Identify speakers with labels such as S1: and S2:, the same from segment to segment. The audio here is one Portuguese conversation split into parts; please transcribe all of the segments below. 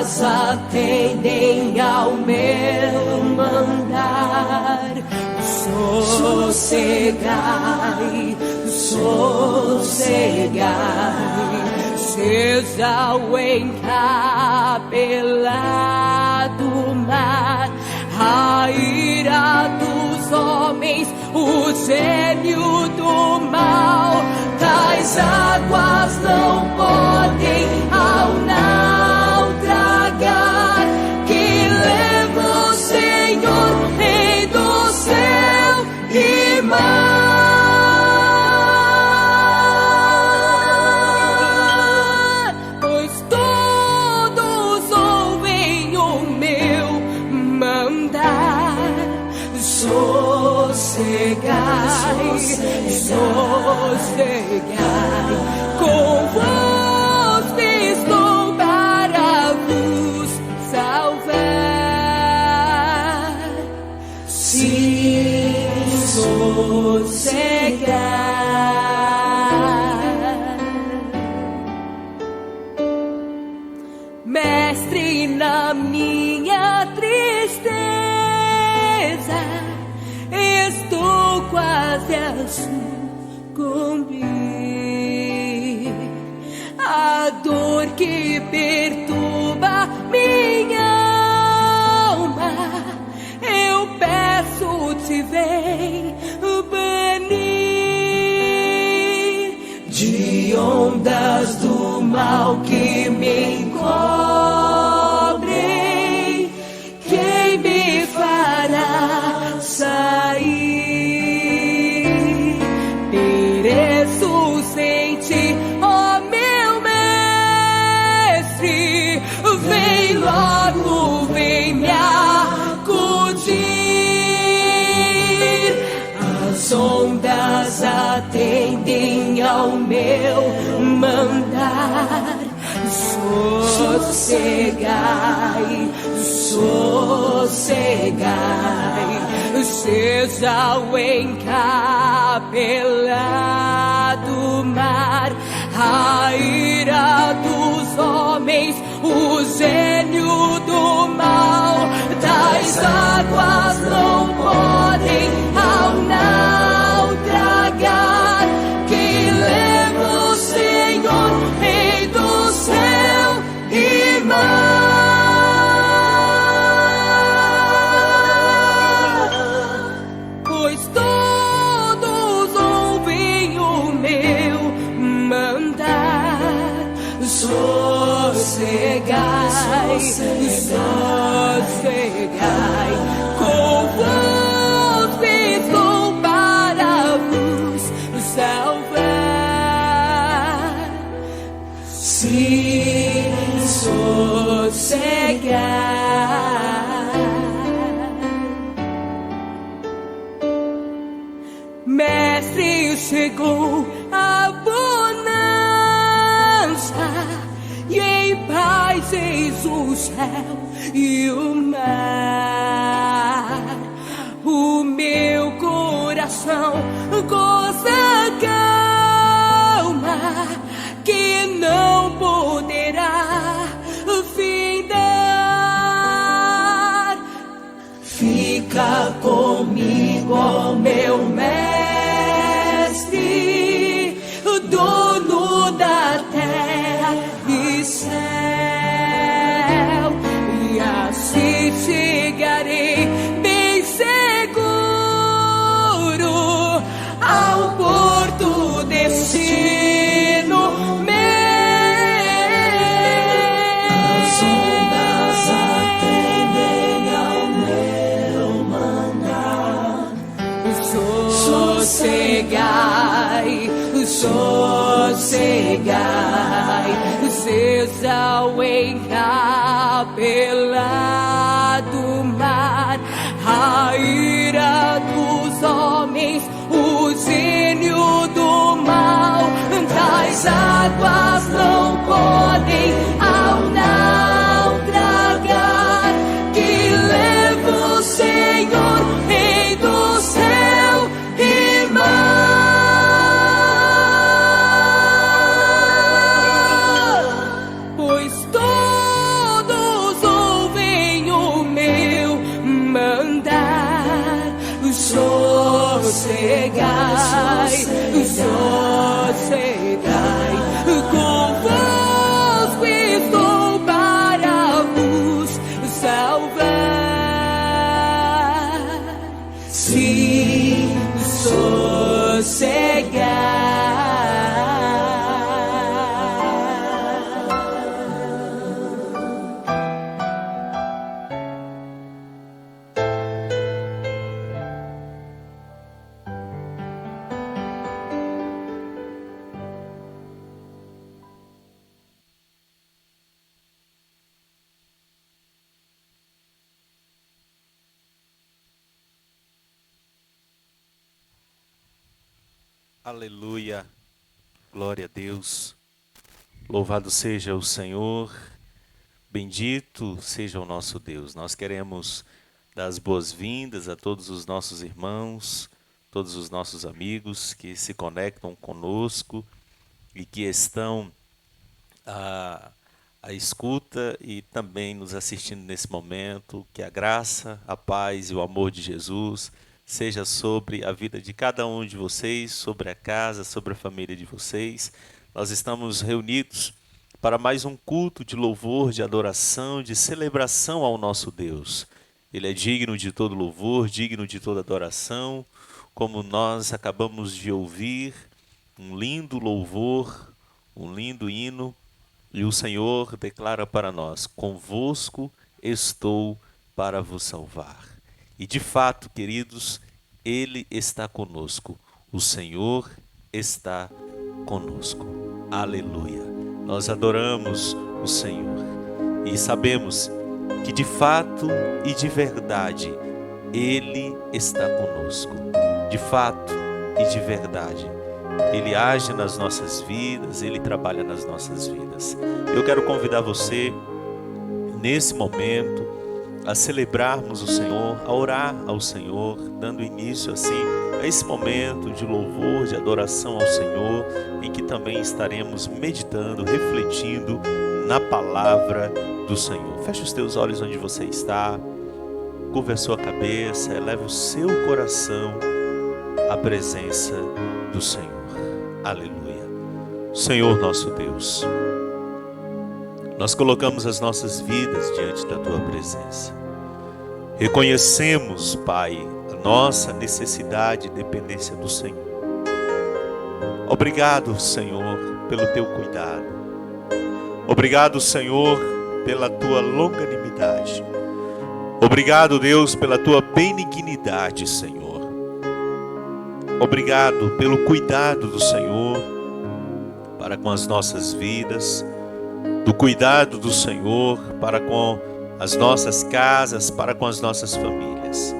S1: ondas atendem ao meu mandar. Sossegai, sossegai, seja o encapelado mar, a ira dos homens, o gênio do mal. Tais águas não podem ao naufragar, que leva o Senhor, Rei do céu e mar. Pois todos ouvem o meu mandar. Sossegai, sossegai, convosco estou para vos salvar. Sim, sossegai. Mestre, na minha tristeza estou quase a sucumbir. A dor que perturba minha alma, eu peço-te, vem banir. De ondas do mal que me encobrem, quem me fará sair? Pereço sem ti, ó meu mestre, vem logo, vem me acudir. As ondas atendem ao meu mandar. Sossegai, sossegai, seja o encapelado mar, a ira dos homens, o gênio do mal. Tais águas não podem ao naufragar, que leva o Senhor, Rei do céu e mar. Pois todos ouvem o meu mandar. Sossegai, sossegai, convosco estou para vos salvar. Sim, sossegai. Mestre, chegou a bonança, e em paz eis o céu e o mar. O meu coração goza calma, que não poderá findar. Fica comigo, ó meu mestre, dono da terra e céu, e assim chegarei bem seguro ao porto destino meu. As ondas atendem ao meu mandar. Sossegai, sossegai, seja o encapelado mar, a ira dos homens, o gênio do mal. Tais águas não podem ao naufragar, que leva o Senhor, Rei do céu e mar. Pois todos chegai, convosco estou para vos salvar. Se sossegar.
S2: Aleluia, glória a Deus, louvado seja o Senhor, bendito seja o nosso Deus. Nós queremos dar as boas-vindas a todos os nossos irmãos, todos os nossos amigos que se conectam conosco e que estão à escuta e também nos assistindo nesse momento. Que a graça, a paz e o amor de Jesus seja sobre a vida de cada um de vocês, sobre a casa, sobre a família de vocês. Nós estamos reunidos para mais um culto de louvor, de adoração, de celebração ao nosso Deus. Ele é digno de todo louvor, digno de toda adoração, como nós acabamos de ouvir, um lindo louvor, um lindo hino, e o Senhor declara para nós: convosco estou para vos salvar. E de fato, queridos, Ele está conosco. O Senhor está conosco. Aleluia. Nós adoramos o Senhor e sabemos que de fato e de verdade Ele está conosco. De fato e de verdade Ele age nas nossas vidas, Ele trabalha nas nossas vidas. Eu quero convidar você, nesse momento, a celebrarmos o Senhor, a orar ao Senhor, dando início assim a esse momento de louvor, de adoração ao Senhor, em que também estaremos meditando, refletindo na palavra do Senhor. Feche os teus olhos onde você está, curva a sua cabeça, eleve o seu coração à presença do Senhor. Aleluia. Senhor nosso Deus, nós colocamos as nossas vidas diante da Tua presença. Reconhecemos, Pai, a nossa necessidade e dependência do Senhor. Obrigado, Senhor, pelo Teu cuidado. Obrigado, Senhor, pela Tua longanimidade. Obrigado, Deus, pela Tua benignidade, Senhor. Obrigado pelo cuidado do Senhor para com as nossas vidas, do cuidado do Senhor para com as nossas casas, para com as nossas famílias.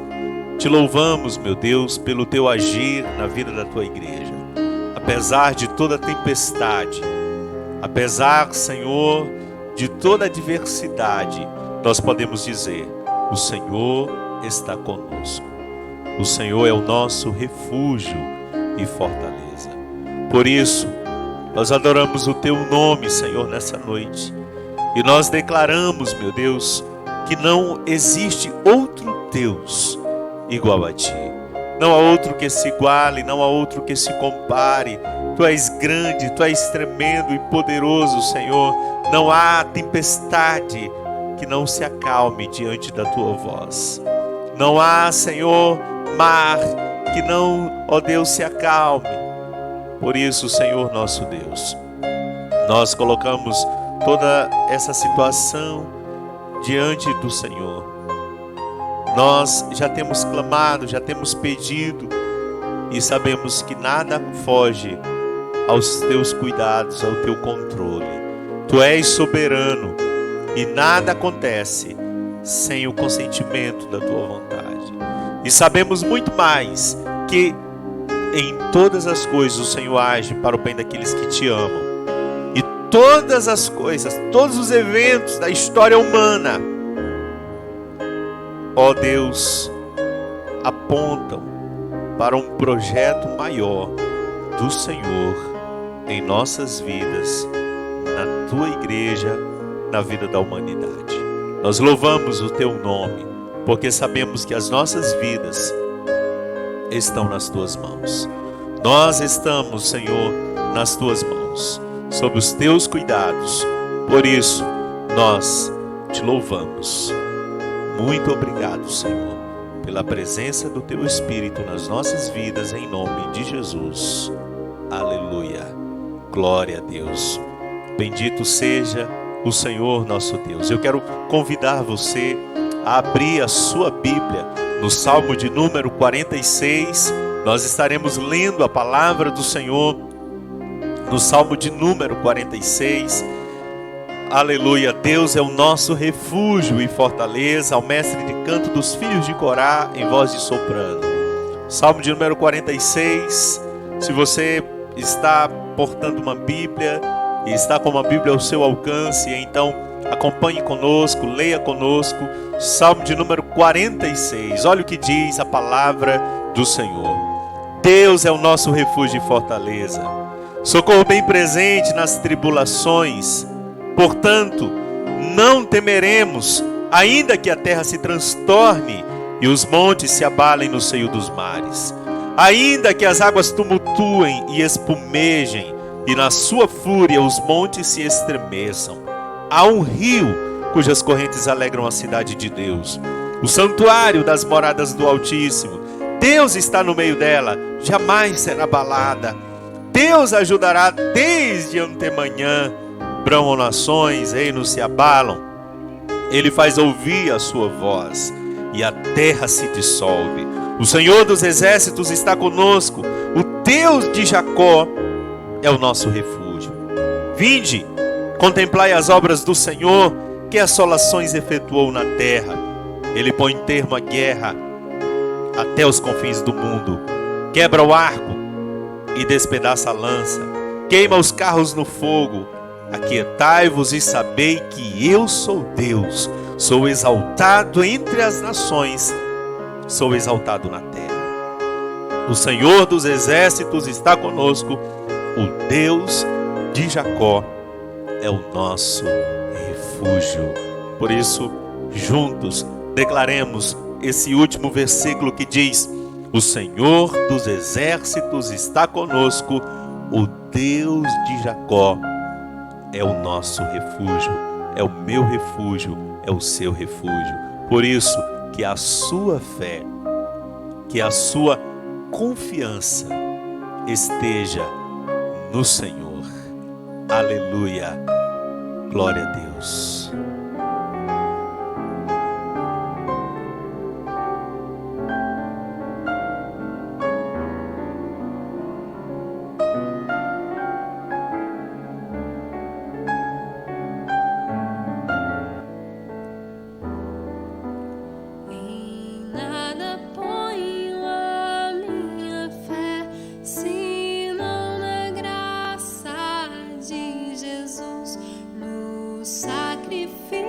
S2: Te louvamos, meu Deus, pelo Teu agir na vida da Tua igreja. Apesar de toda tempestade, apesar, Senhor, de toda adversidade, nós podemos dizer: o Senhor está conosco. O Senhor é o nosso refúgio e fortaleza. Por isso, nós adoramos o Teu nome, Senhor, nessa noite. E nós declaramos, meu Deus, que não existe outro Deus igual a Ti. Não há outro que se iguale, não há outro que se compare. Tu és grande, Tu és tremendo e poderoso, Senhor. Não há tempestade que não se acalme diante da Tua voz. Não há, Senhor, mar que não, ó Deus, se acalme. Por isso, Senhor nosso Deus, nós colocamos toda essa situação diante do Senhor. Nós já temos clamado, já temos pedido e sabemos que nada foge aos Teus cuidados, ao Teu controle. Tu és soberano e nada acontece sem o consentimento da Tua vontade. E sabemos muito mais que em todas as coisas o Senhor age para o bem daqueles que Te amam. E todas as coisas, todos os eventos da história humana, ó Deus, apontam para um projeto maior do Senhor em nossas vidas, na Tua igreja, na vida da humanidade. Nós louvamos o Teu nome, porque sabemos que as nossas vidas estão nas Tuas mãos. Nós estamos, Senhor, nas tuas mãos, sob os teus cuidados. Por isso, nós te louvamos. Muito obrigado, Senhor, pela presença do teu Espírito nas nossas vidas, em nome de Jesus. Aleluia. Glória a Deus. Bendito seja o Senhor nosso Deus. Eu quero convidar você a abrir a sua Bíblia no Salmo de número 46. Nós estaremos lendo a palavra do Senhor no Salmo de número 46. Aleluia. Deus é o nosso refúgio e fortaleza, ao mestre de canto dos filhos de Corá, em voz de soprano. Salmo de número 46. Se você está portando uma Bíblia e está com uma Bíblia ao seu alcance, então acompanhe conosco, leia conosco, Salmo de número 46. Olha o que diz a palavra do Senhor. Deus é o nosso refúgio e fortaleza, socorro bem presente nas tribulações. Portanto, não temeremos, ainda que a terra se transtorne e os montes se abalem no seio dos mares. Ainda que as águas tumultuem e espumejem, e na sua fúria os montes se estremeçam. Há um rio cujas correntes alegram a cidade de Deus, o santuário das moradas do Altíssimo. Deus está no meio dela, jamais será abalada. Deus ajudará desde antemanhã. Bramam nações, reinos se abalam. Ele faz ouvir a sua voz, e a terra se dissolve. O Senhor dos exércitos está conosco. O Deus de Jacó é o nosso refúgio. Vinde, contemplai as obras do Senhor, que assolações efetuou na terra. Ele põe termo à guerra até os confins do mundo. Quebra o arco e despedaça a lança. Queima os carros no fogo. Aquietai-vos e sabei que eu sou Deus. Sou exaltado entre as nações, sou exaltado na terra. O Senhor dos exércitos está conosco. O Deus de Jacó é o nosso refúgio. Por isso, juntos, declaremos esse último versículo que diz: o Senhor dos exércitos está conosco. O Deus de Jacó é o nosso refúgio, é o meu refúgio, é o seu refúgio. Por isso, que a sua fé, que a sua confiança esteja no Senhor. Aleluia. Glória a Deus.
S1: Sacrifício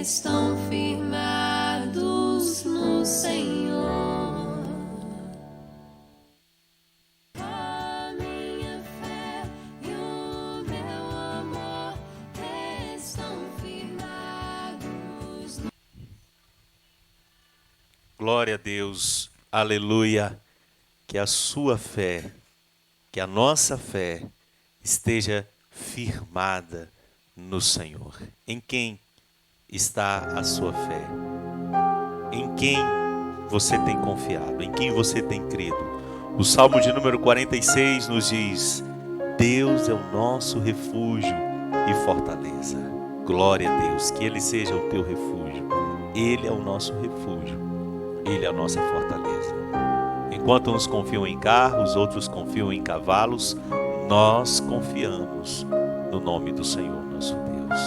S1: estão firmados no Senhor. A minha fé e o meu amor estão firmados no...
S2: Glória a Deus, aleluia. Que a sua fé, que a nossa fé esteja firmada no Senhor. Em quem está a sua fé? Em quem você tem confiado? Em quem você tem crido? O Salmo de número 46 nos diz: Deus é o nosso refúgio e fortaleza. Glória a Deus, que Ele seja o teu refúgio. Ele é o nosso refúgio, Ele é a nossa fortaleza. Enquanto uns confiam em carros, outros confiam em cavalos, nós confiamos no nome do Senhor nosso Deus.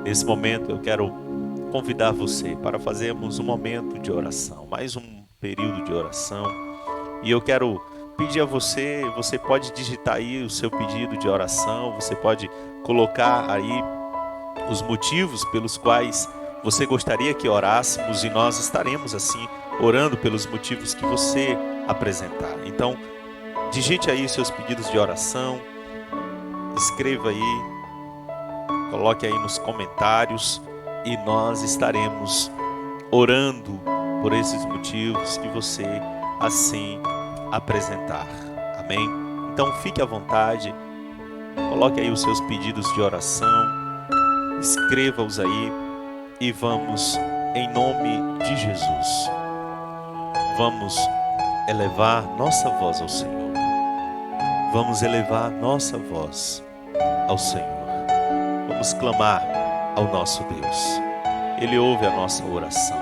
S2: Nesse momento eu quero convidar você para fazermos um momento de oração, mais um período de oração. E eu quero pedir a você pode digitar aí o seu pedido de oração, você pode colocar aí os motivos pelos quais você gostaria que orássemos, e nós estaremos assim orando pelos motivos que você apresentar. Então, digite aí seus pedidos de oração, escreva aí, coloque aí nos comentários e nós estaremos orando por esses motivos que você assim apresentar. Amém? Então fique à vontade, coloque aí os seus pedidos de oração, escreva-os aí e vamos, em nome de Jesus, vamos elevar nossa voz ao Senhor. Vamos elevar nossa voz ao Senhor. Vamos clamar ao nosso Deus. Ele ouve a nossa oração.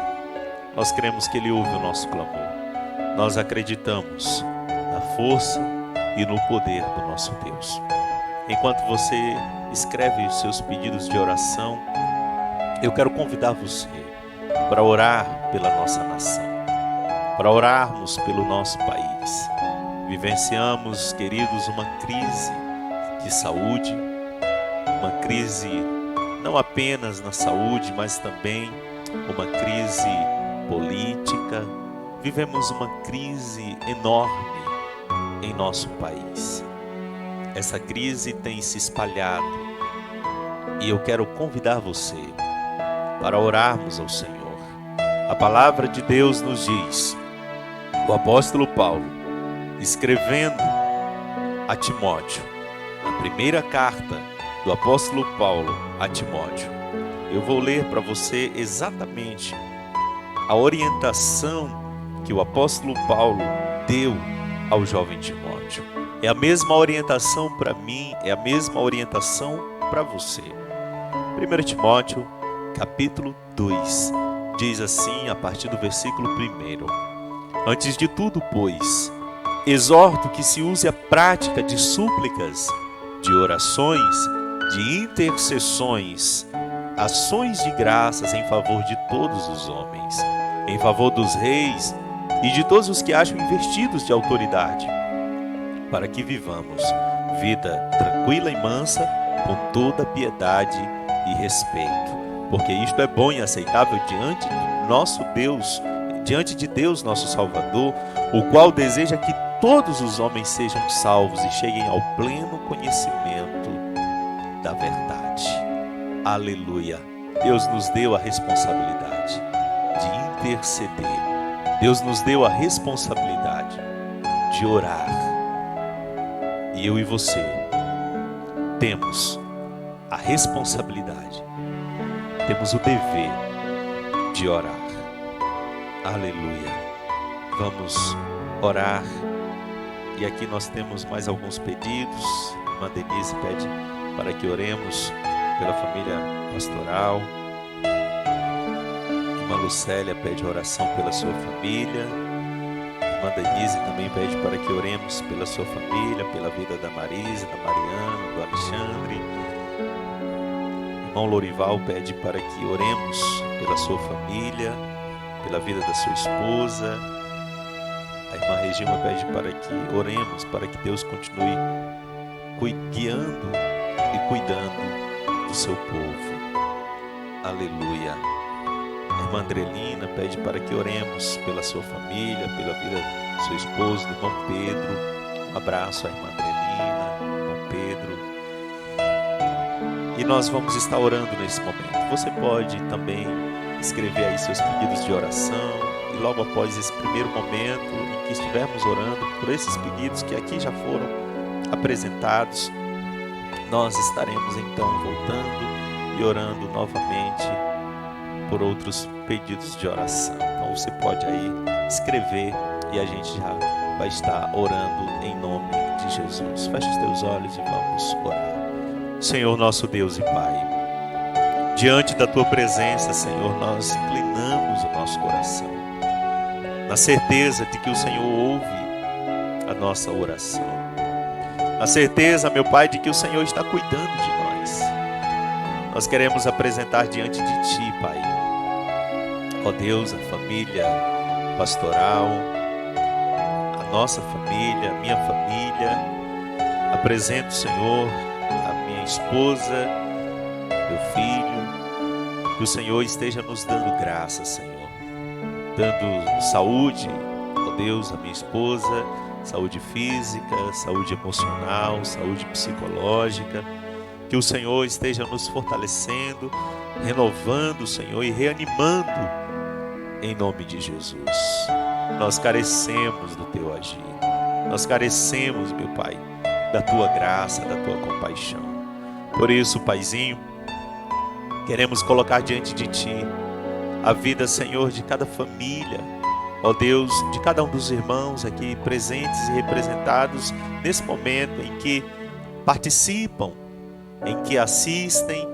S2: Nós cremos que Ele ouve o nosso clamor. Nós acreditamos na força e no poder do nosso Deus. Enquanto você escreve os seus pedidos de oração, eu quero convidar você para orar pela nossa nação, para orarmos pelo nosso país. Vivenciamos, queridos, uma crise de saúde, uma crise não apenas na saúde, mas também uma crise política. Vivemos uma crise enorme em nosso país. Essa crise tem se espalhado e eu quero convidar você para orarmos ao Senhor. A palavra de Deus nos diz, o apóstolo Paulo, escrevendo a Timóteo, na primeira carta do apóstolo Paulo a Timóteo, eu vou ler para você exatamente a orientação que o apóstolo Paulo deu ao jovem Timóteo. É a mesma orientação para mim, é a mesma orientação para você. 1 Timóteo, capítulo 2, diz assim, a partir do versículo 1: Antes de tudo, pois, exorto que se use a prática de súplicas, de orações, de intercessões, ações de graças em favor de todos os homens, em favor dos reis e de todos os que acham investidos de autoridade, para que vivamos vida tranquila e mansa, com toda piedade e respeito, porque isto é bom e aceitável diante do nosso Deus, diante de Deus nosso Salvador, o qual deseja que todos os homens sejam salvos e cheguem ao pleno conhecimento da verdade. Aleluia! Deus nos deu a responsabilidade de interceder. Deus nos deu a responsabilidade de orar. E eu e você temos a responsabilidade, temos o dever de orar. Aleluia! Vamos orar. E aqui nós temos mais alguns pedidos. Irmã Denise pede para que oremos pela família pastoral. Irmã Lucélia pede oração pela sua família. Irmã Denise também pede para que oremos pela sua família, pela vida da Marisa, da Mariana, do Alexandre. Irmão Lorival pede para que oremos pela sua família, pela vida da sua esposa. A irmã Regina pede para que oremos, para que Deus continue guiando e cuidando do seu povo. Aleluia. irmã Andrelina, pede para que oremos pela sua família, pela vida do seu esposo, do irmão Pedro. Um abraço à irmã Andrelina, irmão Pedro. E nós vamos estar orando nesse momento. Você pode também escrever aí seus pedidos de oração. E logo após esse primeiro momento em que estivermos orando por esses pedidos que aqui já foram apresentados, nós estaremos então voltando e orando novamente por outros pedidos de oração. Então você pode aí escrever e a gente já vai estar orando em nome de Jesus. Feche os teus olhos e vamos orar. Senhor nosso Deus e Pai, diante da Tua presença, Senhor, nós inclinamos o nosso coração, na certeza de que o Senhor ouve a nossa oração, na certeza, meu Pai, de que o Senhor está cuidando de nós. Nós queremos apresentar diante de Ti, Pai, ó Deus, a família pastoral, a nossa família, a minha família. Apresento, Senhor, a minha esposa, meu filho. Que o Senhor esteja nos dando graça, Senhor, dando saúde, ó Deus, a minha esposa, saúde física, saúde emocional, saúde psicológica. Que o Senhor esteja nos fortalecendo, renovando, Senhor, e reanimando em nome de Jesus. Nós carecemos do Teu agir. Nós carecemos, meu Pai, da Tua graça, da Tua compaixão. Por isso, Paizinho, queremos colocar diante de Ti a vida, Senhor, de cada família, ó Deus, de cada um dos irmãos aqui presentes e representados nesse momento em que participam, em que assistem,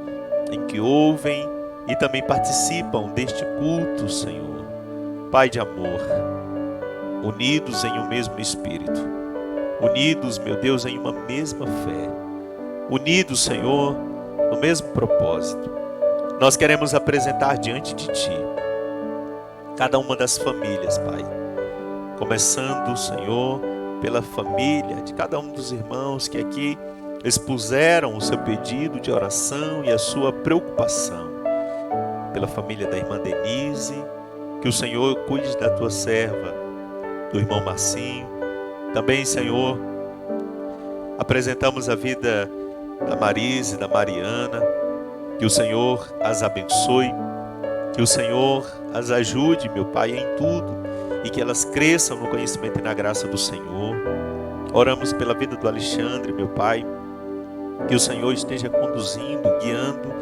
S2: em que ouvem e também participam deste culto, Senhor. Pai de amor, unidos em um mesmo Espírito, unidos, meu Deus, em uma mesma fé, unidos, Senhor, no mesmo propósito. Nós queremos apresentar diante de Ti cada uma das famílias, Pai. Começando, Senhor, pela família de cada um dos irmãos que aqui expuseram o seu pedido de oração e a sua preocupação. Pela família da irmã Denise, que o Senhor cuide da Tua serva, do irmão Marcinho. Também, Senhor, apresentamos a vida da Marise, da Mariana. Que o Senhor as abençoe. Que o Senhor as ajude, meu Pai, em tudo, e que elas cresçam no conhecimento e na graça do Senhor. Oramos pela vida do Alexandre, meu Pai, que o Senhor esteja conduzindo, guiando,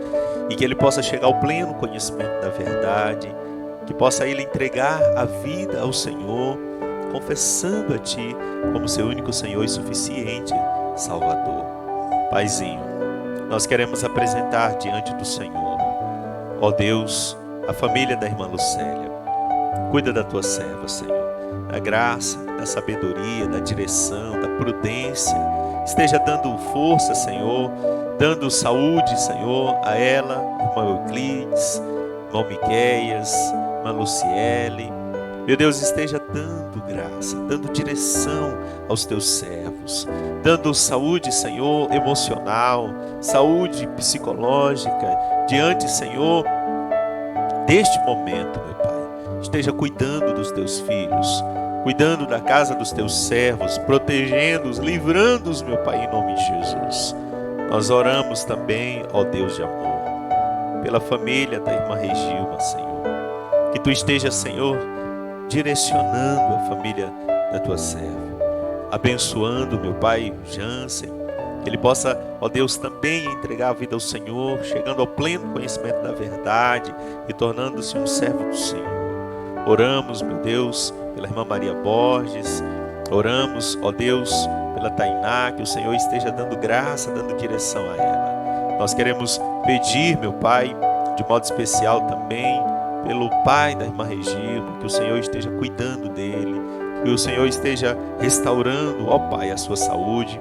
S2: e que ele possa chegar ao pleno conhecimento da verdade, que possa ele entregar a vida ao Senhor, confessando a Ti como seu único Senhor e suficiente Salvador. Paizinho, nós queremos apresentar diante do Senhor, ó Deus, a família da irmã Lucélia. Cuida da Tua serva, Senhor, da graça, da sabedoria, da direção, da prudência. Esteja dando força, Senhor, dando saúde, Senhor, a ela, irmão Euclides, irmão Miqueias, irmã Luciele. Meu Deus, esteja dando graça, dando direção aos Teus servos, dando saúde, Senhor, emocional, saúde psicológica, diante, Senhor, deste momento, meu Pai. Esteja cuidando dos Teus filhos, cuidando da casa dos Teus servos, protegendo-os, livrando-os, meu Pai, em nome de Jesus. Nós oramos também, ó Deus de amor, pela família da irmã Regilma, Senhor. Que Tu esteja, Senhor, direcionando a família da Tua serva, abençoando, meu Pai, Jansen, que ele possa, ó Deus, também entregar a vida ao Senhor, chegando ao pleno conhecimento da verdade e tornando-se um servo do Senhor. Oramos, meu Deus, pela irmã Maria Borges, oramos, ó Deus, pela Tainá, que o Senhor esteja dando graça, dando direção a ela. Nós queremos pedir, meu Pai, de modo especial também, pelo pai da irmã Regina, que o Senhor esteja cuidando dele, que o Senhor esteja restaurando, ó Pai, a sua saúde.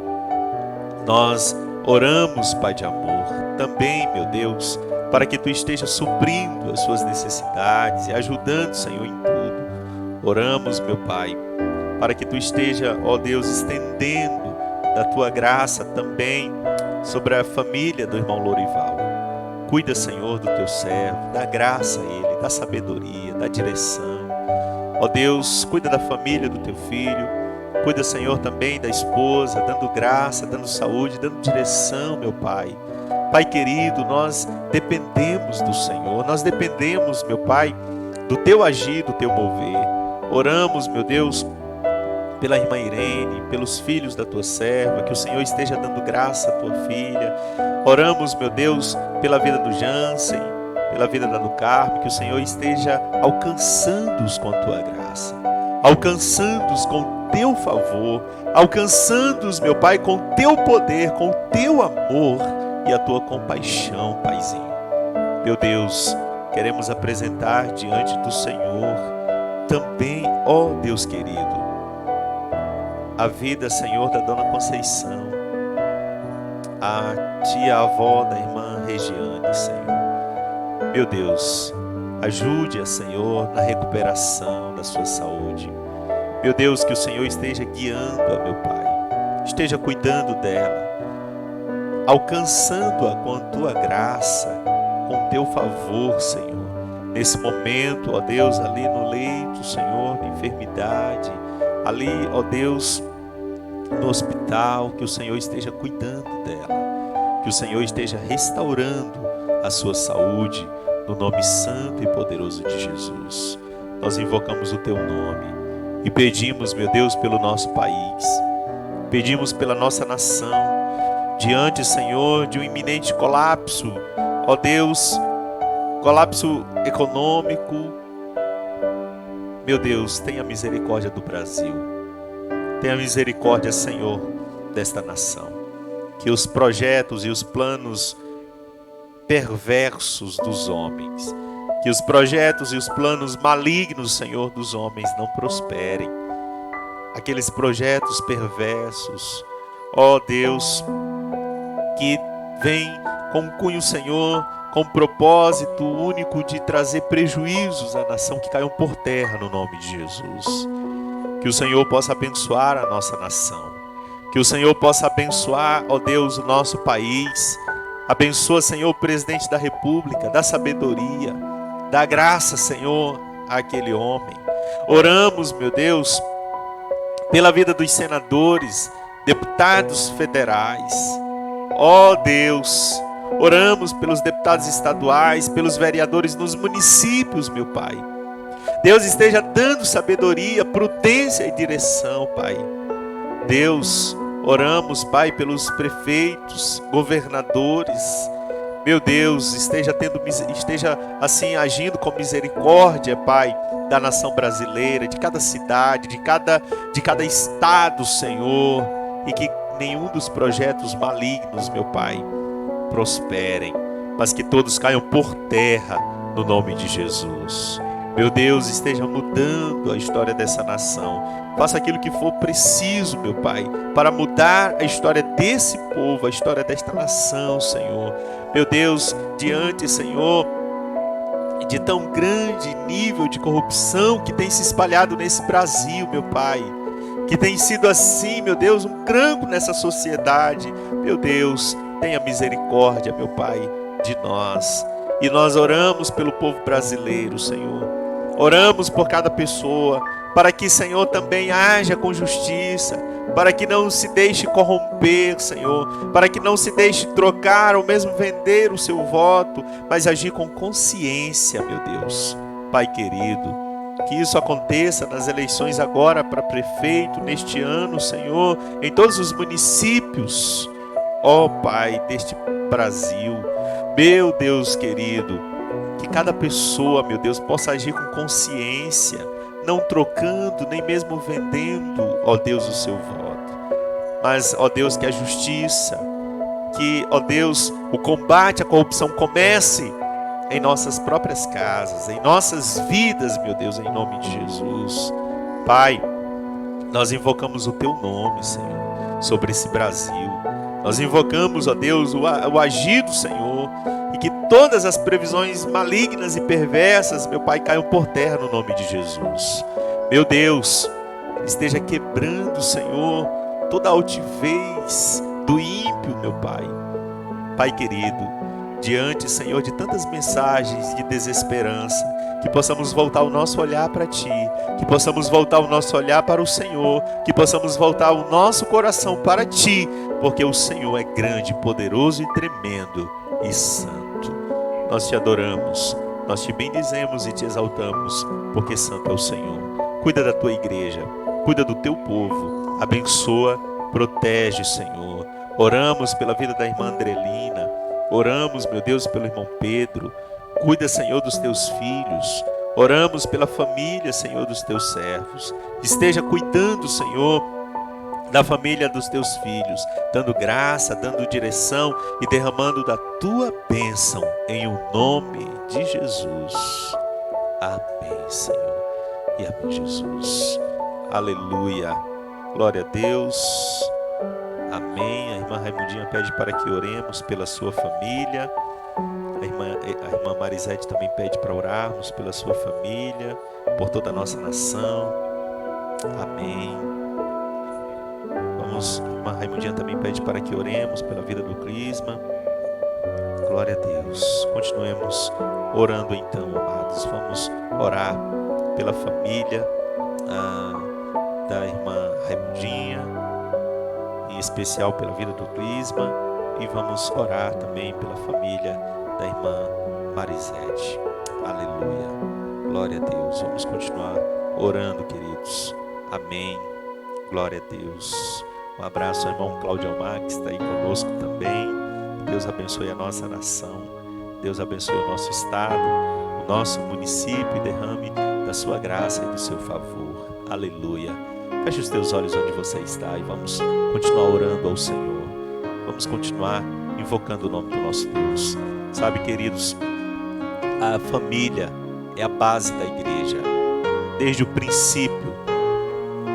S2: Nós oramos, Pai de amor, também, meu Deus, para que Tu esteja suprindo as suas necessidades e ajudando, Senhor, em tudo. Oramos, meu Pai, para que Tu esteja, ó Deus, estendendo da Tua graça também sobre a família do irmão Lorival. Cuida, Senhor, do teu servo, dá graça a ele, dá sabedoria, dá direção. Ó Deus, cuida da família do teu filho, cuida, Senhor, também da esposa, dando graça, dando saúde, dando direção, meu Pai. Pai querido, nós dependemos do Senhor, nós dependemos, meu Pai, do teu agir, do teu mover. Oramos, meu Deus, pela irmã Irene, pelos filhos da tua serva, que o Senhor esteja dando graça à tua filha. Oramos, meu Deus, pela vida do Jansen, pela vida da do Carmo, que o Senhor esteja alcançando-os com a tua graça, alcançando-os com o teu favor, alcançando-os, meu Pai, com o teu poder, com o teu amor e a tua compaixão, Paizinho. Meu Deus, queremos apresentar diante do Senhor também, ó Deus querido, a vida, Senhor, da Dona Conceição, a tia-avó da irmã Regiane, Senhor. Meu Deus, ajude-a, Senhor, na recuperação da sua saúde. Meu Deus, que o Senhor esteja guiando-a, meu Pai, esteja cuidando dela, alcançando-a com a tua graça, com o teu favor, Senhor. Nesse momento, ó Deus, ali no leito, Senhor, de enfermidade, ali, ó Deus, no hospital, que o Senhor esteja cuidando dela, que o Senhor esteja restaurando a sua saúde, no nome santo e poderoso de Jesus. Nós invocamos o teu nome e pedimos, meu Deus, pelo nosso país, pedimos pela nossa nação, diante, Senhor, de um iminente colapso, ó Deus, colapso econômico. Meu Deus, tenha misericórdia do Brasil, tenha misericórdia, Senhor, desta nação, que os projetos e os planos perversos dos homens, que os projetos e os planos malignos, Senhor, dos homens não prosperem. Aqueles projetos perversos, ó Deus, que vem com cunho, Senhor, com o propósito único de trazer prejuízos à nação, que caiam por terra no nome de Jesus. Que o Senhor possa abençoar a nossa nação, que o Senhor possa abençoar, ó Deus, o nosso país. Abençoa, Senhor, o presidente da República, dá sabedoria, dá graça, Senhor, àquele homem. Oramos, meu Deus, pela vida dos senadores, deputados federais. Ó Deus, oramos pelos deputados estaduais, pelos vereadores nos municípios, meu Pai. Deus esteja dando sabedoria, prudência e direção, Pai. Deus, oramos, Pai, pelos prefeitos, governadores. Meu Deus, esteja assim agindo com misericórdia, Pai, da nação brasileira, de cada cidade, de cada estado, Senhor, e que nenhum dos projetos malignos, meu Pai, prosperem, mas que todos caiam por terra no nome de Jesus. Meu Deus, esteja mudando a história dessa nação. Faça aquilo que for preciso, meu Pai, para mudar a história desse povo, a história desta nação, Senhor. Meu Deus, diante, Senhor, de tão grande nível de corrupção que tem se espalhado nesse Brasil, meu Pai, que tem sido assim, meu Deus, um cranco nessa sociedade. Meu Deus, tenha misericórdia, meu Pai, de nós. E nós oramos pelo povo brasileiro, Senhor. Oramos por cada pessoa, para que, Senhor, também haja com justiça, para que não se deixe corromper, Senhor, para que não se deixe trocar ou mesmo vender o seu voto, mas agir com consciência, meu Deus. Pai querido, que isso aconteça nas eleições agora para prefeito, neste ano, Senhor, em todos os municípios, ó Pai, deste Brasil. Meu Deus querido, que cada pessoa, meu Deus, possa agir com consciência, não trocando, nem mesmo vendendo, ó Deus, o seu voto. Mas, ó Deus, que a justiça, que, ó Deus, o combate à corrupção comece em nossas próprias casas, em nossas vidas, meu Deus, em nome de Jesus. Pai, nós invocamos o Teu nome, Senhor, sobre esse Brasil. Nós invocamos, ó Deus, o agir do Senhor, e que todas as previsões malignas e perversas, meu Pai, caiam por terra no nome de Jesus. Meu Deus, esteja quebrando, Senhor, toda a altivez do ímpio, meu Pai. Pai querido, diante, Senhor, de tantas mensagens de desesperança, que possamos voltar o nosso olhar para Ti, que possamos voltar o nosso olhar para o Senhor, que possamos voltar o nosso coração para Ti, porque o Senhor é grande, poderoso e tremendo e santo. Nós Te adoramos, nós Te bendizemos e Te exaltamos, porque santo é o Senhor. Cuida da Tua igreja, cuida do Teu povo, abençoa, protege, Senhor. Oramos pela vida da irmã Andrelina, oramos, meu Deus, pelo irmão Pedro. Cuida, Senhor, dos Teus filhos. Oramos pela família, Senhor, dos Teus servos. Esteja cuidando, Senhor, da família dos Teus filhos, dando graça, dando direção e derramando da Tua bênção, em o nome de Jesus. Amém, Senhor. E amém, Jesus. Aleluia. Glória a Deus. Amém. A irmã Raimundinha pede para que oremos pela sua família. A irmã Marisete também pede para orarmos pela sua família, por toda a nossa nação. Amém. A irmã Raimundinha também pede para que oremos pela vida do Crisma. Glória a Deus. Continuemos orando então, amados. Vamos orar pela família da irmã Raimundinha, em especial pela vida do Crisma, e vamos orar também pela família da irmã Marisete. Aleluia. Glória a Deus. Vamos continuar orando, queridos. Amém. Glória a Deus. Um abraço ao irmão Cláudio Almar, que está aí conosco também. Deus abençoe a nossa nação. Deus abençoe o nosso estado, o nosso município, e derrame da sua graça e do seu favor. Aleluia. Feche os teus olhos onde você está e vamos continuar orando ao Senhor. Vamos continuar invocando o nome do nosso Deus. Sabe, queridos, a família é a base da igreja. Desde o princípio,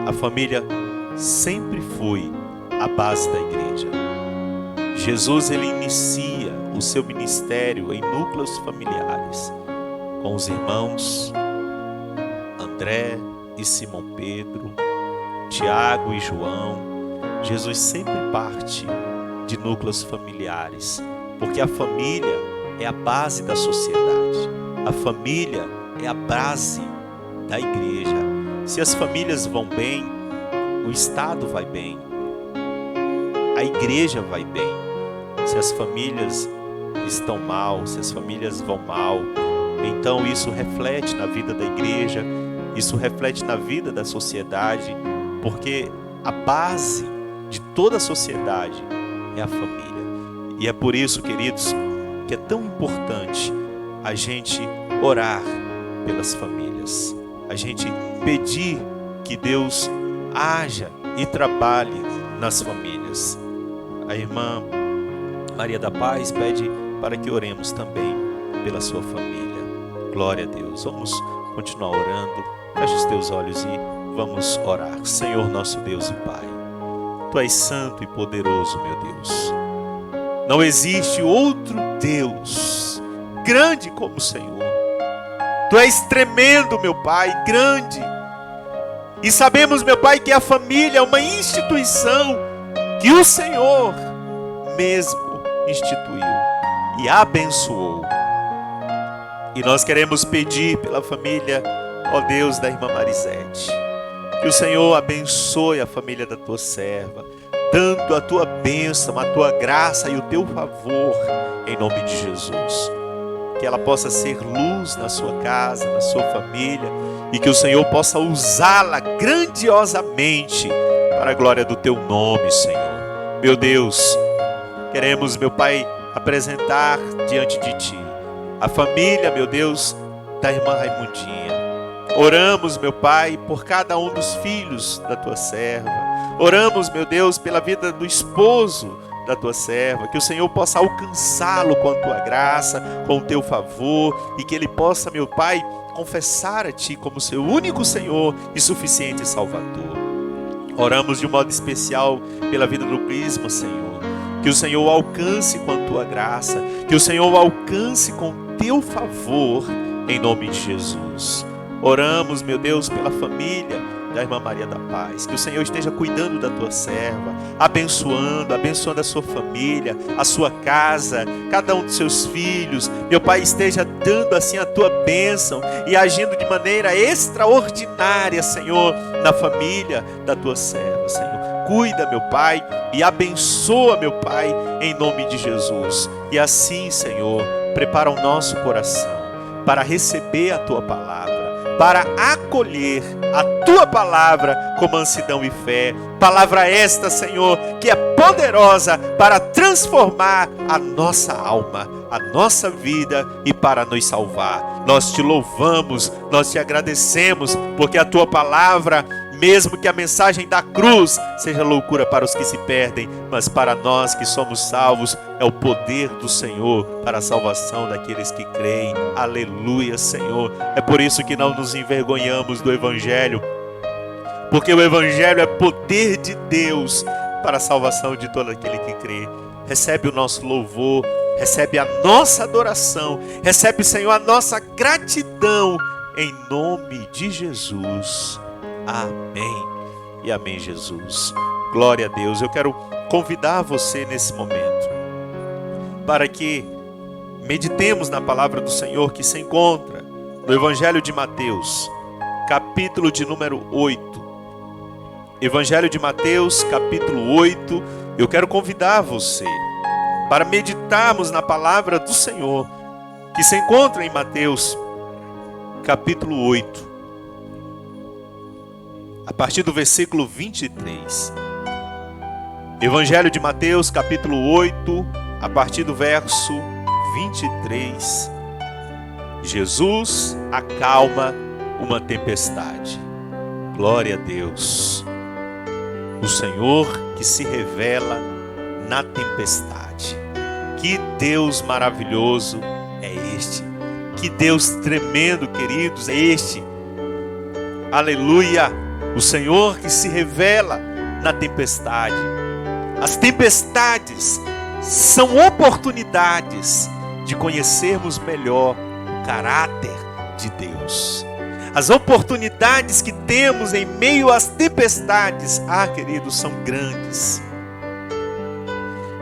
S2: a família sempre foi a base da igreja. Jesus, ele inicia o seu ministério em núcleos familiares, com os irmãos André e Simão Pedro, Tiago e João. Jesus sempre parte de núcleos familiares, porque a família é a base da sociedade. A família é a base da igreja. Se as famílias vão bem, o Estado vai bem, a igreja vai bem. Se as famílias estão mal, se as famílias vão mal, então isso reflete na vida da igreja, isso reflete na vida da sociedade, porque a base de toda a sociedade é a família. E é por isso, queridos, que é tão importante a gente orar pelas famílias, a gente pedir que Deus haja e trabalhe nas famílias. A irmã Maria da Paz pede para que oremos também pela sua família. Glória a Deus. Vamos continuar orando. Feche os teus olhos e vamos orar. Senhor, nosso Deus e Pai, Tu és santo e poderoso, meu Deus. Não existe outro Deus grande como o Senhor. Tu és tremendo, meu Pai, grande. E sabemos, meu Pai, que a família é uma instituição que o Senhor mesmo instituiu e abençoou. E nós queremos pedir pela família, ó Deus, da irmã Marisete, que o Senhor abençoe a família da Tua serva, dando a Tua bênção, a Tua graça e o Teu favor, em nome de Jesus. Que ela possa ser luz na sua casa, na sua família, e que o Senhor possa usá-la grandiosamente para a glória do Teu nome, Senhor. Meu Deus, queremos, meu Pai, apresentar diante de Ti a família, meu Deus, da irmã Raimundinha. Oramos, meu Pai, por cada um dos filhos da Tua serva. Oramos, meu Deus, pela vida do esposo da Tua serva, que o Senhor possa alcançá-lo com a Tua graça, com o Teu favor, e que ele possa, meu Pai, confessar a Ti como seu único Senhor e suficiente Salvador. Oramos de um modo especial pela vida do Crisma, Senhor. Que o Senhor alcance com a Tua graça, que o Senhor alcance com o Teu favor, em nome de Jesus. Oramos, meu Deus, pela família da irmã Maria da Paz. Que o Senhor esteja cuidando da tua serva, abençoando a sua família, a sua casa, cada um dos seus filhos. Meu Pai, esteja dando assim a tua bênção e agindo de maneira extraordinária, Senhor, na família da tua serva, Senhor. Cuida, meu Pai, e abençoa, meu Pai, em nome de Jesus. E assim, Senhor, prepara o nosso coração para receber a tua palavra, para acolher a tua palavra com mansidão e fé. Palavra esta, Senhor, que é poderosa para transformar a nossa alma, a nossa vida e para nos salvar. Nós te louvamos, nós te agradecemos, porque a tua palavra, mesmo que a mensagem da cruz seja loucura para os que se perdem, mas para nós que somos salvos, é o poder do Senhor para a salvação daqueles que creem. Aleluia, Senhor. É por isso que não nos envergonhamos do Evangelho, porque o Evangelho é poder de Deus para a salvação de todo aquele que crê. Recebe o nosso louvor, recebe a nossa adoração, recebe, Senhor, a nossa gratidão, em nome de Jesus. Amém e amém, Jesus. Glória a Deus. Eu quero convidar você nesse momento para que meditemos na palavra do Senhor que se encontra no Evangelho de Mateus, capítulo de número 8. Evangelho de Mateus, capítulo 8. Eu quero convidar você para meditarmos na palavra do Senhor que se encontra em Mateus, capítulo 8. A partir do versículo 23. Evangelho de Mateus, capítulo 8, a partir do verso 23. Jesus acalma uma tempestade. Glória a Deus. O Senhor que se revela na tempestade. Que Deus maravilhoso é este. Que Deus tremendo, queridos, é este. Aleluia. O Senhor que se revela na tempestade. As tempestades são oportunidades de conhecermos melhor o caráter de Deus. As oportunidades que temos em meio às tempestades, queridos, são grandes.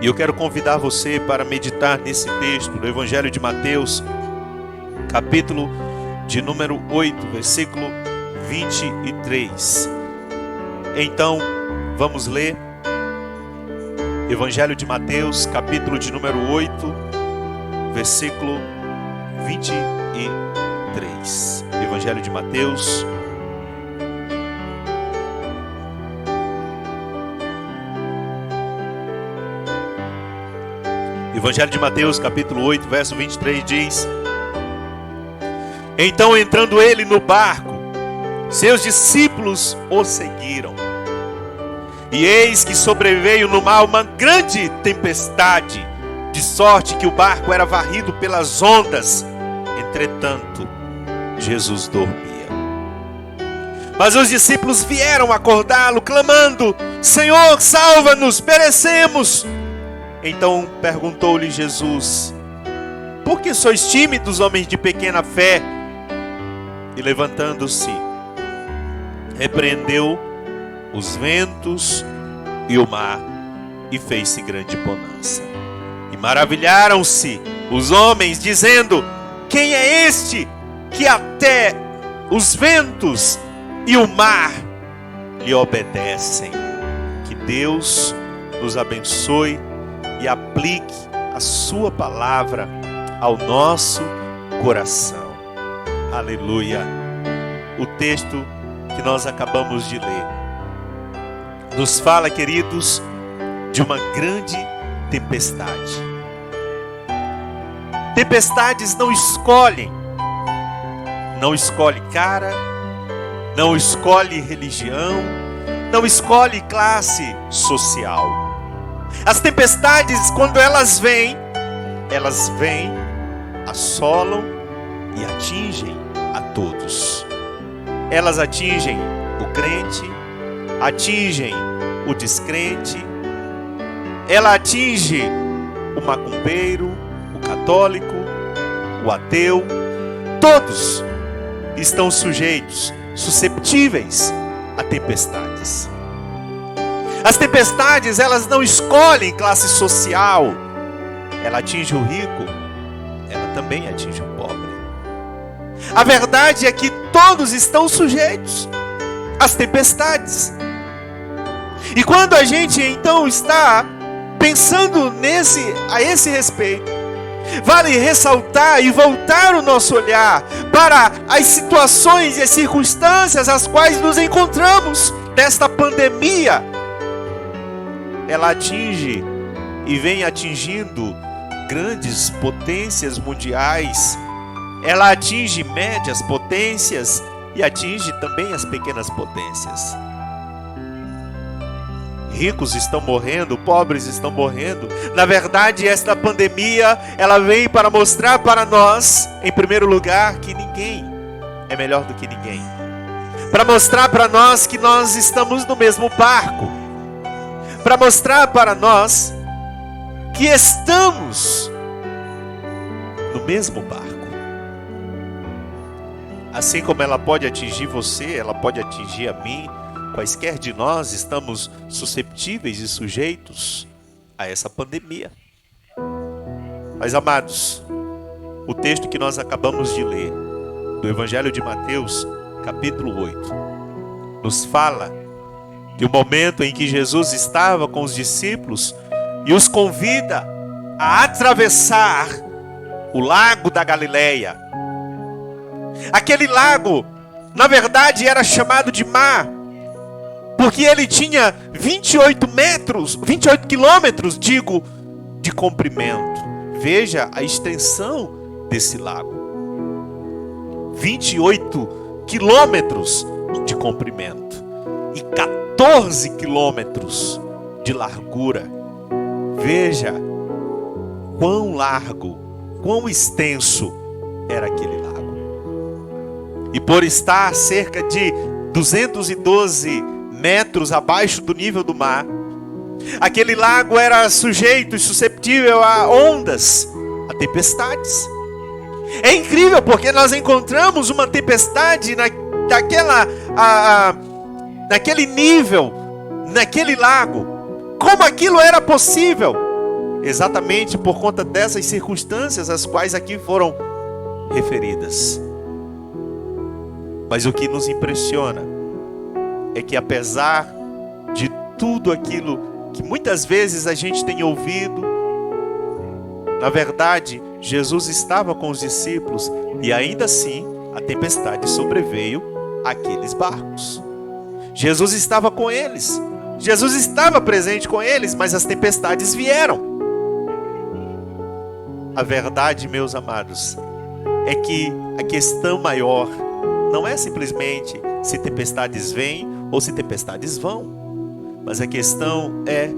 S2: E eu quero convidar você para meditar nesse texto do Evangelho de Mateus, capítulo de número 8, versículo 23. Então, vamos ler Evangelho de Mateus, capítulo de número 8, versículo 23. Evangelho de Mateus, capítulo 8, verso 23 diz: Então, entrando ele no barco, seus discípulos o seguiram. E eis que sobreveio no mar uma grande tempestade, de sorte que o barco era varrido pelas ondas. Entretanto, Jesus dormia. Mas os discípulos vieram acordá-lo, clamando: Senhor, salva-nos, perecemos. Então perguntou-lhe Jesus: Por que sois tímidos, homens de pequena fé? E levantando-se, repreendeu os ventos e o mar, e fez-se grande bonança. E maravilharam-se os homens, dizendo: Quem é este que até os ventos e o mar lhe obedecem? Que Deus nos abençoe e aplique a sua palavra ao nosso coração. Aleluia. O texto que nós acabamos de ler nos fala, queridos, de uma grande tempestade. Tempestades não escolhem cara, não escolhe religião, não escolhe classe social. As tempestades, quando elas vêm, assolam e atingem a todos. Elas atingem o crente, atingem o descrente, ela atinge o macumbeiro, o católico, o ateu. Todos estão sujeitos, susceptíveis a tempestades. As tempestades, elas não escolhem classe social. Ela atinge o rico, ela também atinge o pobre. A verdade é que todos estão sujeitos às tempestades. E quando a gente então está pensando a esse respeito, vale ressaltar e voltar o nosso olhar para as situações e as circunstâncias às quais nos encontramos nesta pandemia. Ela atinge e vem atingindo grandes potências mundiais. Ela atinge médias potências e atinge também as pequenas potências. Ricos estão morrendo, pobres estão morrendo. Na verdade, esta pandemia, ela vem para mostrar para nós, em primeiro lugar, que ninguém é melhor do que ninguém. Para mostrar para nós que nós estamos no mesmo barco. Para mostrar para nós que estamos no mesmo barco. Assim como ela pode atingir você, ela pode atingir a mim. Quaisquer de nós estamos susceptíveis e sujeitos a essa pandemia. Mas, amados, o texto que nós acabamos de ler, do Evangelho de Mateus, capítulo 8, nos fala de um momento em que Jesus estava com os discípulos e os convida a atravessar o lago da Galileia. Aquele lago, na verdade, era chamado de mar, porque ele tinha 28 quilômetros, de comprimento. Veja a extensão desse lago. 28 quilômetros de comprimento e 14 quilômetros de largura. Veja quão largo, quão extenso era aquele lago. E por estar cerca de 212 metros abaixo do nível do mar, aquele lago era sujeito e susceptível a ondas, a tempestades. É incrível porque nós encontramos uma tempestade naquele nível, naquele lago. Como aquilo era possível? Exatamente por conta dessas circunstâncias as quais aqui foram referidas. Mas o que nos impressiona é que, apesar de tudo aquilo que muitas vezes a gente tem ouvido, na verdade, Jesus estava com os discípulos e ainda assim a tempestade sobreveio àqueles barcos. Jesus estava com eles, Jesus estava presente com eles, mas as tempestades vieram. A verdade, meus amados, é que a questão maior não é simplesmente se tempestades vêm ou se tempestades vão, mas a questão é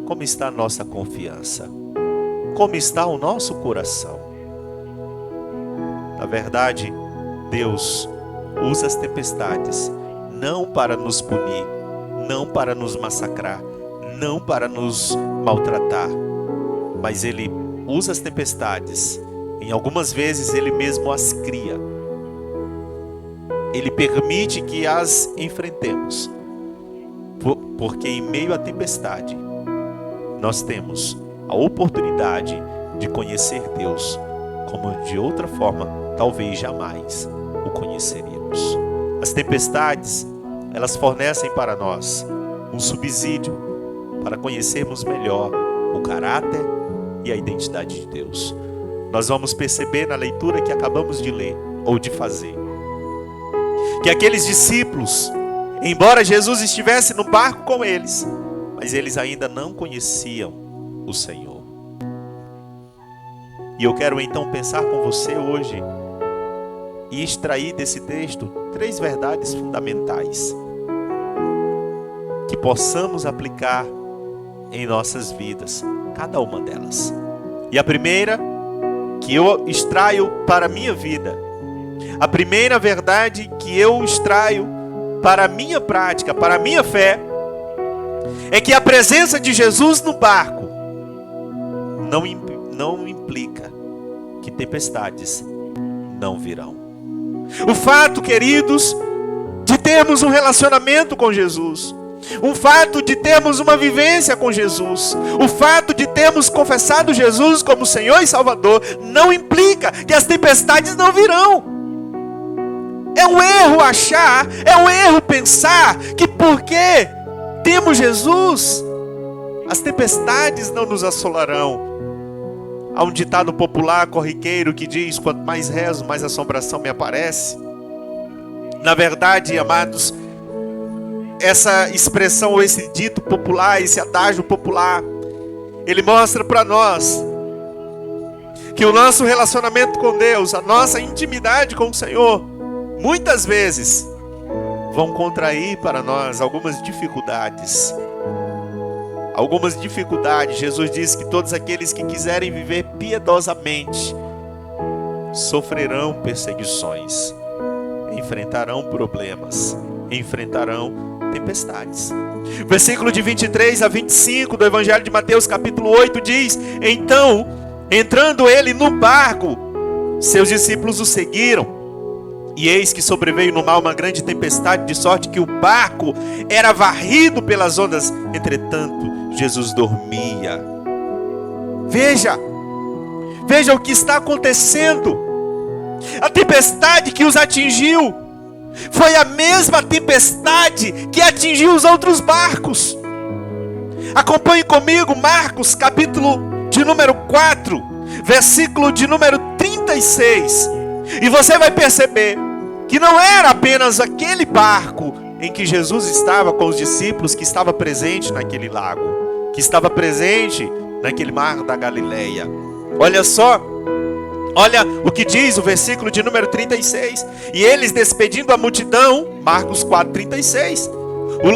S2: como está a nossa confiança, como está o nosso coração. Na verdade, Deus usa as tempestades não para nos punir, não para nos massacrar, não para nos maltratar, mas Ele usa as tempestades, em algumas vezes Ele mesmo as cria. Ele permite que as enfrentemos, porque em meio à tempestade, nós temos a oportunidade de conhecer Deus, como de outra forma, talvez jamais o conheceríamos. As tempestades, elas fornecem para nós um subsídio para conhecermos melhor o caráter e a identidade de Deus. Nós vamos perceber na leitura que acabamos de ler, ou de fazer, que aqueles discípulos, embora Jesus estivesse no barco com eles, mas eles ainda não conheciam o Senhor. E eu quero então pensar com você hoje e extrair desse texto 3 verdades fundamentais que possamos aplicar em nossas vidas, cada uma delas. E a primeira que eu extraio para a minha vida, a primeira verdade que eu extraio para a minha prática, para a minha fé, é que a presença de Jesus no barco não implica que tempestades não virão. O fato, queridos, de termos um relacionamento com Jesus. O fato de termos uma vivência com Jesus, o fato de termos confessado Jesus como Senhor e Salvador, não implica que as tempestades não virão. É um erro achar, é um erro pensar que porque temos Jesus, as tempestades não nos assolarão. Há um ditado popular corriqueiro que diz: quanto mais rezo, mais assombração me aparece. Na verdade, amados, essa expressão, ou esse dito popular, esse adágio popular, ele mostra para nós que o nosso relacionamento com Deus, a nossa intimidade com o Senhor, muitas vezes vão contrair para nós algumas dificuldades. Algumas dificuldades. Jesus disse que todos aqueles que quiserem viver piedosamente sofrerão perseguições, enfrentarão problemas, enfrentarão tempestades. Versículo de 23 a 25 do Evangelho de Mateus, capítulo 8, diz: então, entrando ele no barco, seus discípulos o seguiram. E eis que sobreveio no mar uma grande tempestade, de sorte que o barco era varrido pelas ondas. Entretanto, Jesus dormia. Veja o que está acontecendo. A tempestade que os atingiu foi a mesma tempestade que atingiu os outros barcos. Acompanhe comigo Marcos, capítulo de número 4, versículo de número 36. E você vai perceber que não era apenas aquele barco em que Jesus estava com os discípulos que estava presente naquele lago, que estava presente naquele mar da Galileia. Olha só, olha o que diz o versículo de número 36. E eles despedindo a multidão, Marcos 4, 36, o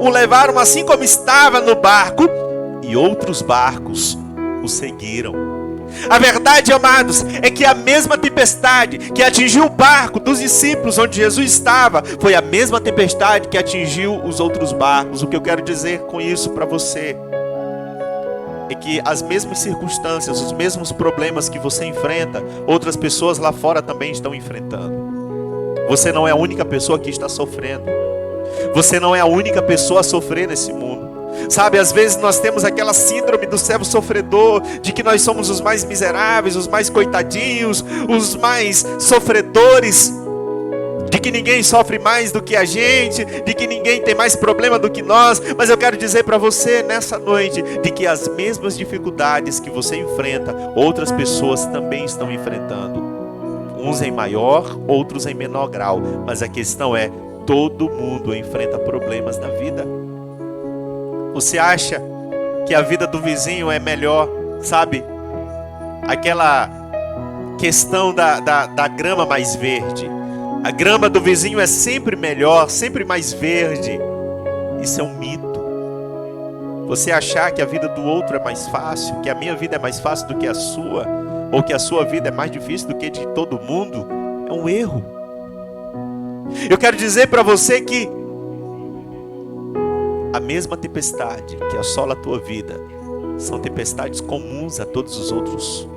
S2: levaram assim como estava no barco, e outros barcos o seguiram. A verdade, amados, é que a mesma tempestade que atingiu o barco dos discípulos onde Jesus estava, foi a mesma tempestade que atingiu os outros barcos. O que eu quero dizer com isso para você é que as mesmas circunstâncias, os mesmos problemas que você enfrenta, outras pessoas lá fora também estão enfrentando. Você não é a única pessoa que está sofrendo. Você não é a única pessoa a sofrer nesse mundo. Sabe, às vezes nós temos aquela síndrome do servo sofredor, de que nós somos os mais miseráveis, os mais coitadinhos, os mais sofredores, de que ninguém sofre mais do que a gente, de que ninguém tem mais problema do que nós. Mas eu quero dizer para você nessa noite, de que as mesmas dificuldades que você enfrenta, outras pessoas também estão enfrentando. Uns em maior, outros em menor grau. Mas a questão é, todo mundo enfrenta problemas na vida. Você acha que a vida do vizinho é melhor, sabe? Aquela questão da grama mais verde. A grama do vizinho é sempre melhor, sempre mais verde. Isso é um mito. Você achar que a vida do outro é mais fácil, que a minha vida é mais fácil do que a sua, ou que a sua vida é mais difícil do que de todo mundo, é um erro. Eu quero dizer para você que a mesma tempestade que assola a tua vida são tempestades comuns a todos os outros.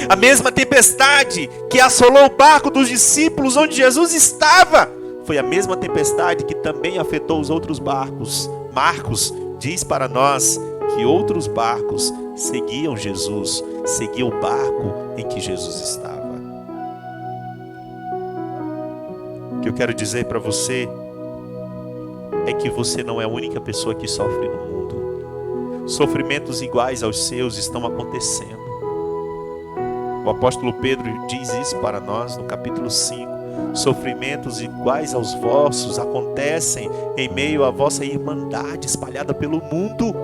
S2: A mesma tempestade que assolou o barco dos discípulos onde Jesus estava foi a mesma tempestade que também afetou os outros barcos. Marcos diz para nós que outros barcos seguiam Jesus, seguiam o barco em que Jesus estava. O que eu quero dizer para você é que você não é a única pessoa que sofre no mundo. Sofrimentos iguais aos seus estão acontecendo. O apóstolo Pedro diz isso para nós no capítulo 5. Sofrimentos iguais aos vossos acontecem em meio à vossa irmandade espalhada pelo mundo.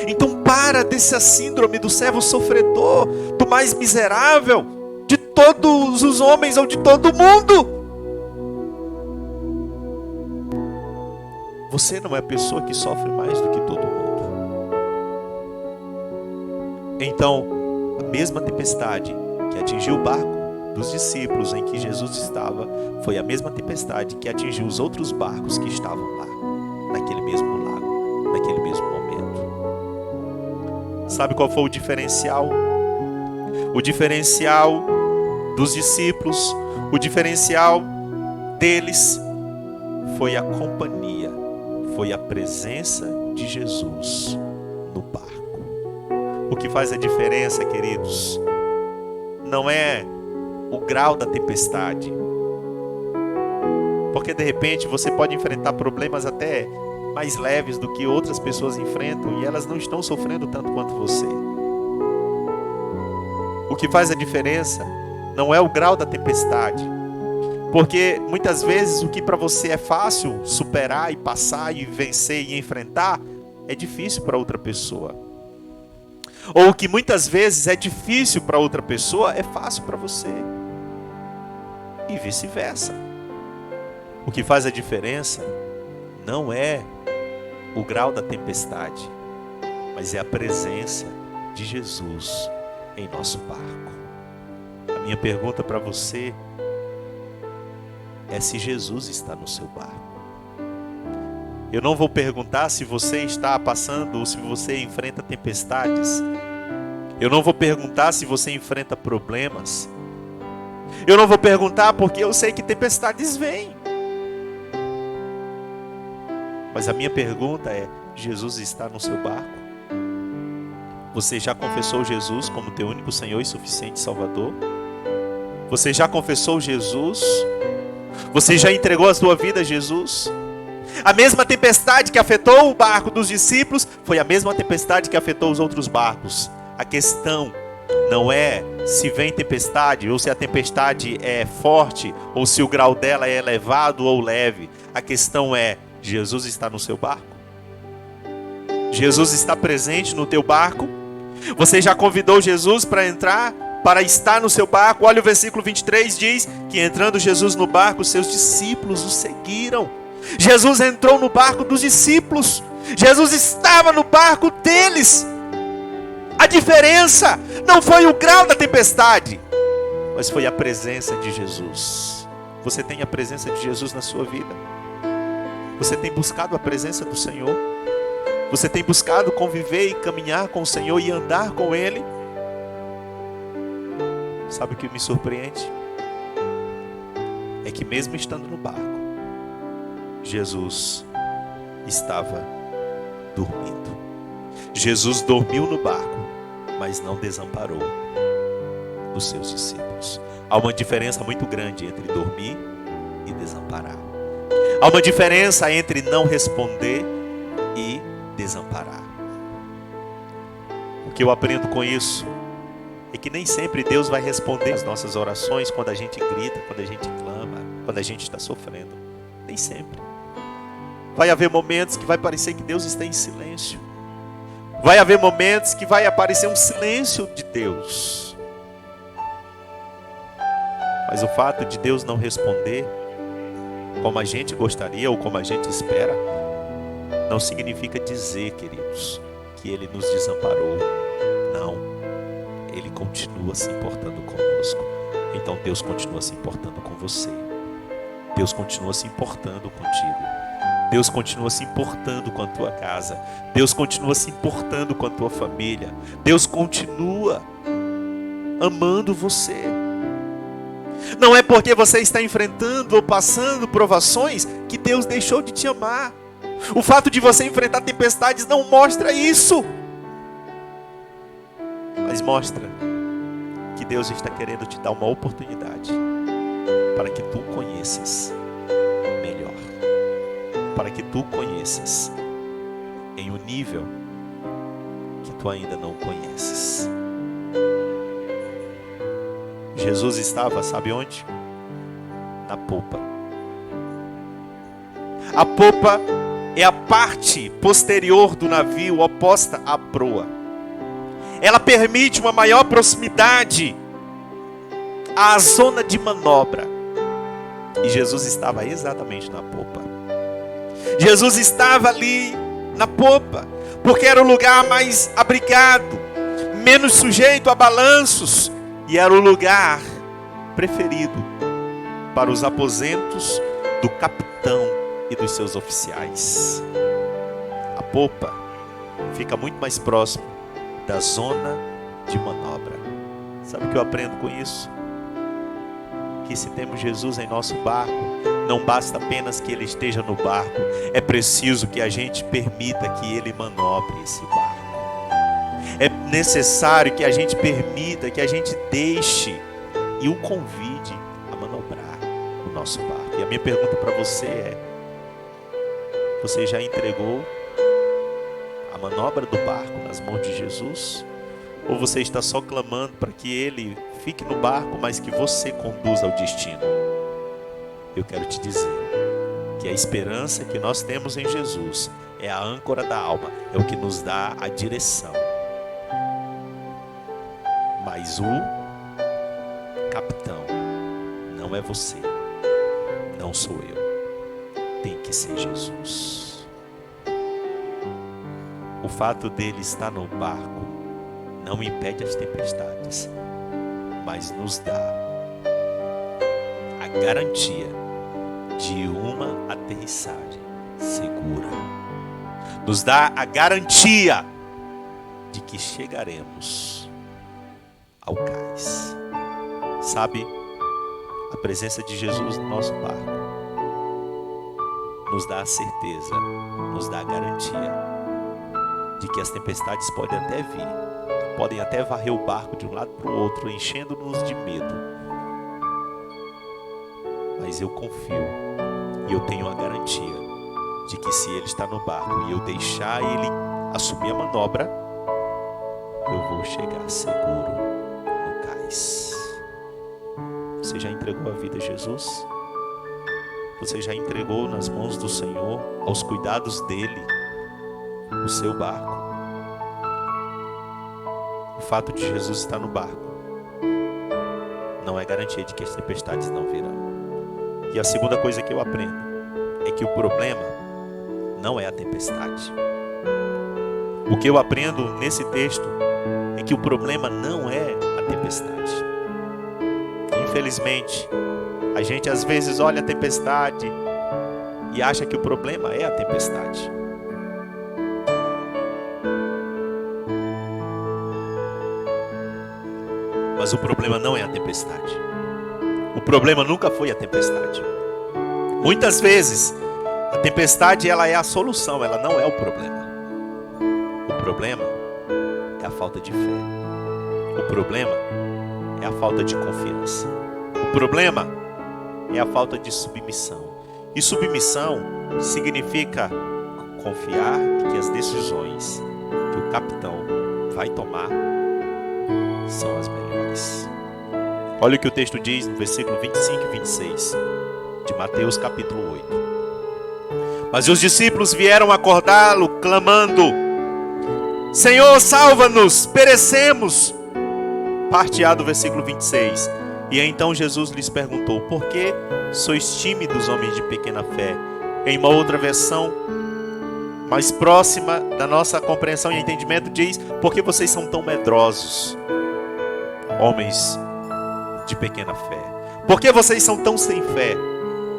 S2: Então para dessa síndrome do servo sofredor, do mais miserável de todos os homens ou de todo mundo. Você não é a pessoa que sofre mais do que todo mundo. Então, a mesma tempestade que atingiu o barco dos discípulos em que Jesus estava, foi a mesma tempestade que atingiu os outros barcos que estavam lá, naquele mesmo lago, naquele mesmo momento. Sabe qual foi o diferencial? O diferencial dos discípulos, O diferencial deles foi a companhia, foi a presença de Jesus no barco. O que faz a diferença, queridos, não é o grau da tempestade. Porque de repente você pode enfrentar problemas até mais leves do que outras pessoas enfrentam e elas não estão sofrendo tanto quanto você. O que faz a diferença não é o grau da tempestade. Porque muitas vezes o que para você é fácil superar e passar e vencer e enfrentar é difícil para outra pessoa. Ou o que muitas vezes é difícil para outra pessoa é fácil para você. E vice-versa. O que faz a diferença não é o grau da tempestade, mas é a presença de Jesus em nosso barco. A minha pergunta para você é se Jesus está no seu barco. Eu não vou perguntar se você está passando ou se você enfrenta tempestades. Eu não vou perguntar se você enfrenta problemas. Eu não vou perguntar porque eu sei que tempestades vêm. Mas a minha pergunta é: Jesus está no seu barco? Você já confessou Jesus como teu único Senhor e suficiente Salvador? Você já confessou Jesus? Você já entregou a sua vida a Jesus? A mesma tempestade que afetou o barco dos discípulos foi a mesma tempestade que afetou os outros barcos. A questão não é se vem tempestade ou se a tempestade é forte ou se o grau dela é elevado ou leve. A questão é: Jesus está no seu barco? Jesus está presente no teu barco? Você já convidou Jesus para entrar, para estar no seu barco? Olha o versículo 23, diz que entrando Jesus no barco, seus discípulos o seguiram. Jesus entrou no barco dos discípulos. Jesus estava no barco deles. A diferença não foi o grau da tempestade, mas foi a presença de Jesus. Você tem a presença de Jesus na sua vida? Você tem buscado a presença do Senhor? Você tem buscado conviver e caminhar com o Senhor e andar com Ele? Sabe o que me surpreende? É que mesmo estando no barco, Jesus estava dormindo. Jesus dormiu no barco, mas não desamparou os seus discípulos. Há uma diferença muito grande entre dormir e desamparar. Há uma diferença entre não responder e desamparar. O que eu aprendo com isso é que nem sempre Deus vai responder as nossas orações quando a gente grita, quando a gente clama, quando a gente está sofrendo. Nem sempre. Vai haver momentos que vai parecer que Deus está em silêncio. Vai haver momentos que vai aparecer um silêncio de Deus. Mas o fato de Deus não responder como a gente gostaria ou como a gente espera, não significa dizer, queridos, que Ele nos desamparou. Não. Ele continua se importando conosco. Então Deus continua se importando com você. Deus continua se importando contigo. Deus continua se importando com a tua casa. Deus continua se importando com a tua família. Deus continua amando você. Não é porque você está enfrentando ou passando provações que Deus deixou de te amar. O fato de você enfrentar tempestades não mostra isso. Mas mostra que Deus está querendo te dar uma oportunidade para que tu conheças melhor. Para que tu conheças em um nível que tu ainda não conheces. Jesus estava, sabe onde? Na popa. A popa é a parte posterior do navio oposta à proa. Ela permite uma maior proximidade à zona de manobra. E Jesus estava exatamente na popa. Jesus estava ali na popa, porque era o lugar mais abrigado, menos sujeito a balanços, e era o lugar preferido para os aposentos do capitão e dos seus oficiais. A popa fica muito mais próximo da zona de manobra. Sabe o que eu aprendo com isso? que se temos Jesus em nosso barco, não basta apenas que Ele esteja no barco, é preciso que a gente permita que Ele manobre esse barco. É necessário que a gente permita, que a gente deixe e o convide a manobrar o nosso barco. E a minha pergunta para você é: você já entregou a manobra do barco nas mãos de Jesus? Ou você está só clamando para que Ele fique no barco, mas que você conduza ao destino? Eu quero te dizer que a esperança que nós temos em Jesus é a âncora da alma, é o que nos dá a direção. Mas o capitão não é você, não sou eu, tem que ser Jesus. O fato dele estar no barco não impede as tempestades, mas nos dá a garantia de uma aterrissagem segura. Nos dá a garantia de que chegaremos ao cais. Sabe, a presença de Jesus no nosso barco nos dá a certeza, nos dá a garantia de que as tempestades podem até vir, podem até varrer o barco de um lado para o outro, enchendo-nos de medo. Mas eu confio e eu tenho a garantia de que se Ele está no barco e eu deixar Ele assumir a manobra, eu vou chegar seguro no cais. Você já entregou a vida a Jesus? Você já entregou nas mãos do Senhor, aos cuidados dEle, o seu barco? O fato de Jesus estar no barco não é garantia de que as tempestades não virão. E a segunda coisa que eu aprendo é que o problema não é a tempestade. O que eu aprendo nesse texto é que o problema não é a tempestade. Infelizmente, a gente às vezes olha a tempestade e acha que o problema é a tempestade. Mas o problema não é a tempestade. O problema nunca foi a tempestade. Muitas vezes, a tempestade ela é a solução, ela não é o problema. O problema é a falta de fé. O problema é a falta de confiança. O problema é a falta de submissão. E submissão significa confiar que as decisões que o capitão vai tomar são as melhores. Olha o que o texto diz no versículo 25 e 26 de Mateus capítulo 8. Mas os discípulos vieram acordá-lo, clamando: Senhor, salva-nos, perecemos. Parte A do versículo 26. E então Jesus lhes perguntou: por que sois tímidos, homens de pequena fé? Em uma outra versão, mais próxima da nossa compreensão e entendimento, diz: por que vocês são tão medrosos, homens de pequena fé? Por que vocês são tão sem fé?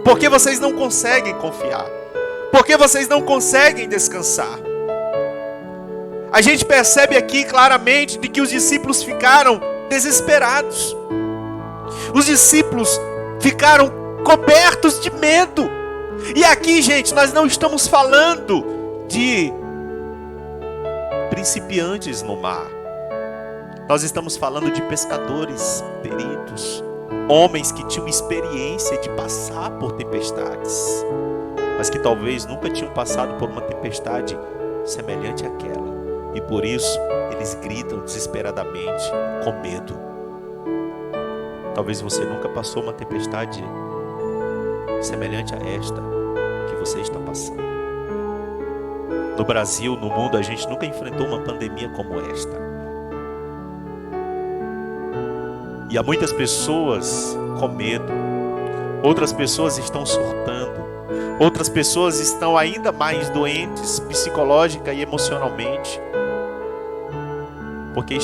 S2: Por que vocês não conseguem confiar? Por que vocês não conseguem descansar? A gente percebe aqui claramente de que os discípulos ficaram desesperados. Os discípulos ficaram cobertos de medo. E aqui, gente, nós não estamos falando de principiantes no mar. Nós estamos falando de pescadores peritos, homens que tinham experiência de passar por tempestades, mas que talvez nunca tinham passado por uma tempestade semelhante àquela. E por isso eles gritam desesperadamente, com medo. Talvez você nunca passou uma tempestade semelhante a esta que você está passando. No Brasil, no mundo, a gente nunca enfrentou uma pandemia como esta. E há muitas pessoas com medo. Outras pessoas estão surtando. Outras pessoas estão ainda mais doentes psicológica e emocionalmente, porque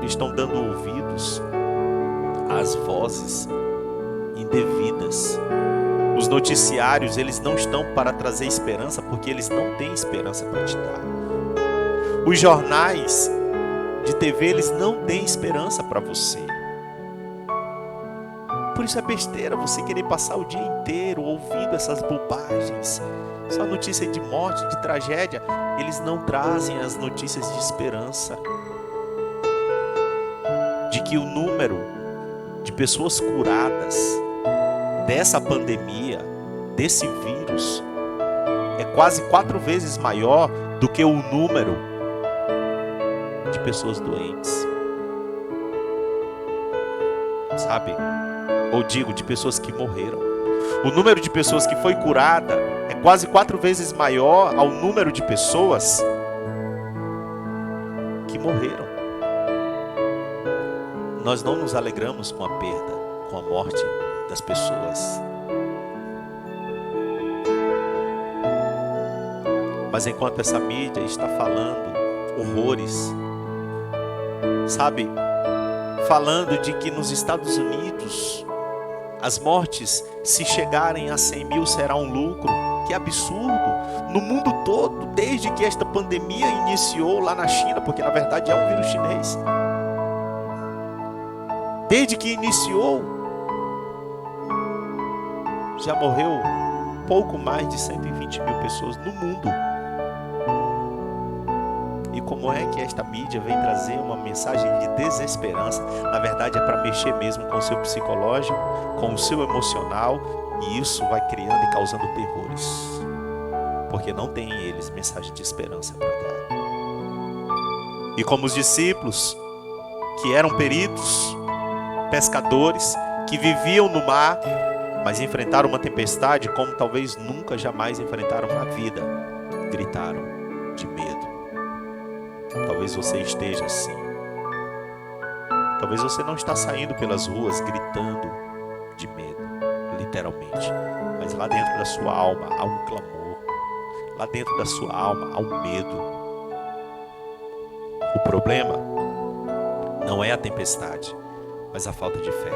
S2: estão dando ouvidos às vozes indevidas. Os noticiários, eles não estão para trazer esperança, porque eles não têm esperança para te dar. Os jornais de TV, eles não têm esperança para você. Por isso é besteira você querer passar o dia inteiro ouvindo essas bobagens. Só notícia de morte, de tragédia. Eles não trazem as notícias de esperança. De que o número de pessoas curadas dessa pandemia, desse vírus, é quase 4 vezes maior do que o número de pessoas doentes. Sabe? Ou digo, de pessoas que morreram. O número de pessoas que foi curada é quase 4 vezes maior ao número de pessoas que morreram. Nós não nos alegramos com a perda, com a morte das pessoas. Mas enquanto essa mídia está falando horrores, sabe, falando de que nos Estados Unidos as mortes, se chegarem a 100 mil, será um lucro. Que absurdo! No mundo todo, desde que esta pandemia iniciou lá na China, porque na verdade é um vírus chinês, desde que iniciou, já morreu pouco mais de 120 mil pessoas no mundo. E como é que esta mídia vem trazer uma mensagem de desesperança? Na verdade é para mexer mesmo com o seu psicológico, com o seu emocional, e isso vai criando e causando terrores, porque não tem em eles mensagem de esperança para dar. E como os discípulos, que eram peritos, pescadores, que viviam no mar, mas enfrentaram uma tempestade como talvez nunca jamais enfrentaram na vida, gritaram de medo. Talvez você esteja assim. Talvez você não está saindo pelas ruas gritando de medo, literalmente. Mas lá dentro da sua alma há um clamor. Lá dentro da sua alma há um medo. O problema não é a tempestade, mas a falta de fé.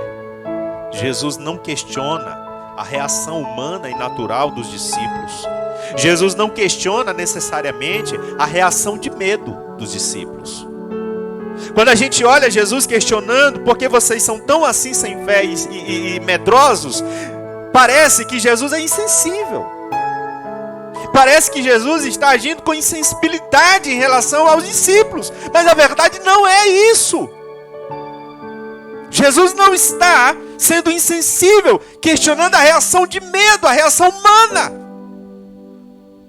S2: Jesus não questiona a reação humana e natural dos discípulos. Jesus não questiona necessariamente a reação de medo dos discípulos. Quando a gente olha Jesus questionando por que vocês são tão assim sem fé e medrosos, parece que Jesus é insensível. Parece que Jesus está agindo com insensibilidade em relação aos discípulos, mas a verdade não é isso. Jesus não está sendo insensível, questionando a reação de medo, a reação humana.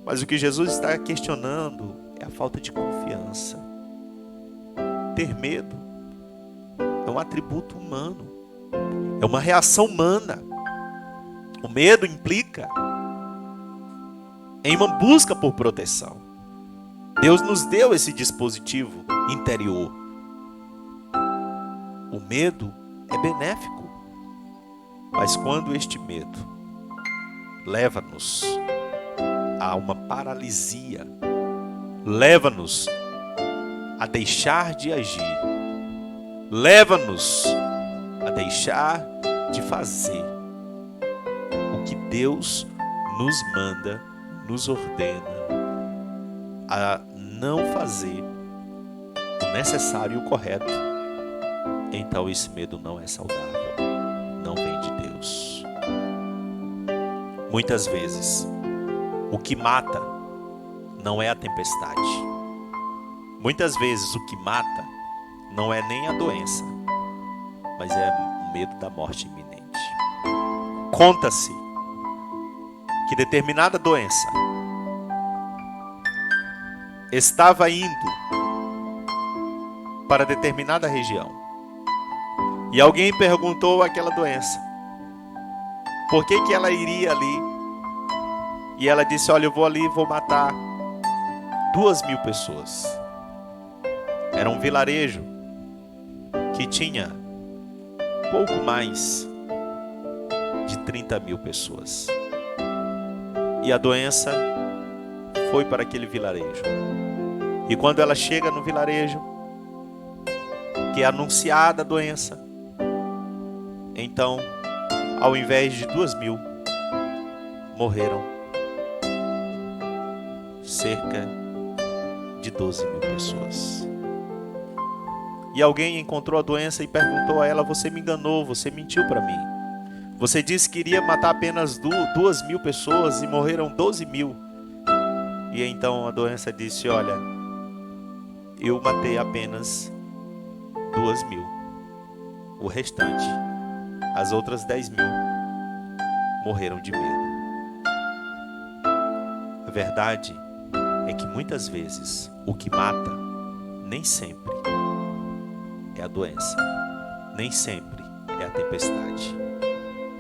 S2: Mas o que Jesus está questionando é a falta de confiança. Ter medo é um atributo humano, é uma reação humana. O medo implica em uma busca por proteção. Deus nos deu esse dispositivo interior. O medo é benéfico, mas quando este medo leva-nos a uma paralisia, leva-nos a deixar de agir, leva-nos a deixar de fazer o que Deus nos manda, nos ordena a não fazer o necessário e o correto, então esse medo não é saudável, não vem de Deus. Muitas vezes o que mata não é a tempestade. Muitas vezes o que mata não é nem a doença, mas é o medo da morte iminente. Conta-se que determinada doença estava indo para determinada região. E alguém perguntou àquela doença por que ela iria ali. E ela disse: olha, eu vou ali e vou matar 2.000 pessoas. Era um vilarejo que tinha pouco mais de 30.000 pessoas. E a doença foi para aquele vilarejo. E quando ela chega no vilarejo, que é anunciada a doença, então, ao invés de 2.000, morreram cerca de 12.000 pessoas. E alguém encontrou a doença e perguntou a ela: você me enganou, você mentiu para mim. Você disse que iria matar apenas 2.000 pessoas e morreram 12.000. E então a doença disse: olha, eu matei apenas 2.000. O restante, as outras 10.000, morreram de medo. A verdade é que muitas vezes o que mata nem sempre é a doença, nem sempre é a tempestade,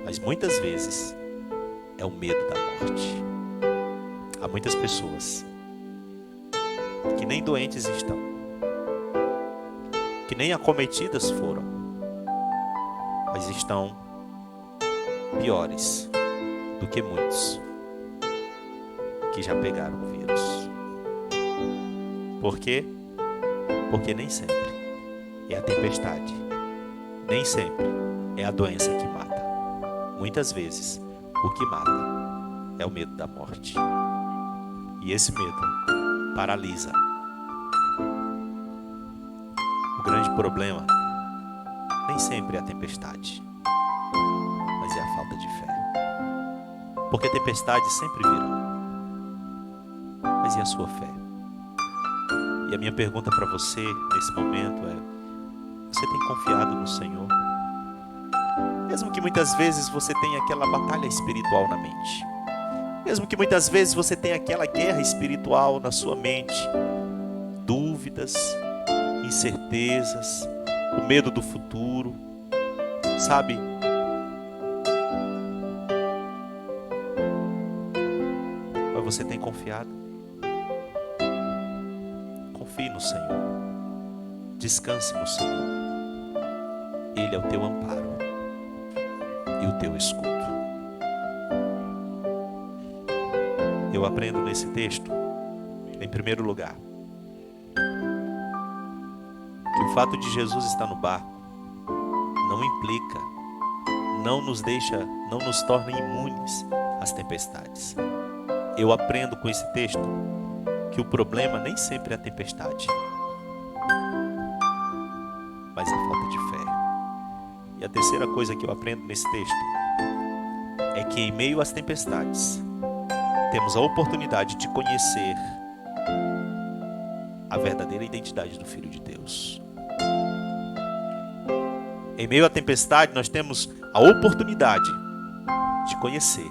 S2: mas muitas vezes é o medo da morte. Há muitas pessoas que nem doentes estão, que nem acometidas foram, mas estão piores do que muitos que já pegaram o vírus. Por quê? Porque nem sempre é a tempestade, nem sempre é a doença que mata. Muitas vezes o que mata é o medo da morte. E esse medo paralisa. O grande problema nem sempre é a tempestade, mas é a falta de fé. Porque tempestades sempre virão. Mas e a sua fé? E a minha pergunta para você nesse momento é: você tem confiado no Senhor? Mesmo que muitas vezes você tenha aquela batalha espiritual na mente, mesmo que muitas vezes você tenha aquela guerra espiritual na sua mente, dúvidas, incertezas, o medo do futuro, sabe? Mas você tem confiado? Confie no Senhor, descanse no Senhor. Ele é o teu amparo e o teu escudo. Eu aprendo nesse texto, em primeiro lugar, que o fato de Jesus estar no barco não implica, não nos torna imunes às tempestades. Eu aprendo com esse texto que o problema nem sempre é a tempestade, mas a falta de fé. E a terceira coisa que eu aprendo nesse texto é que em meio às tempestades temos a oportunidade de conhecer a verdadeira identidade do Filho de Deus. Em meio à tempestade nós temos a oportunidade de conhecer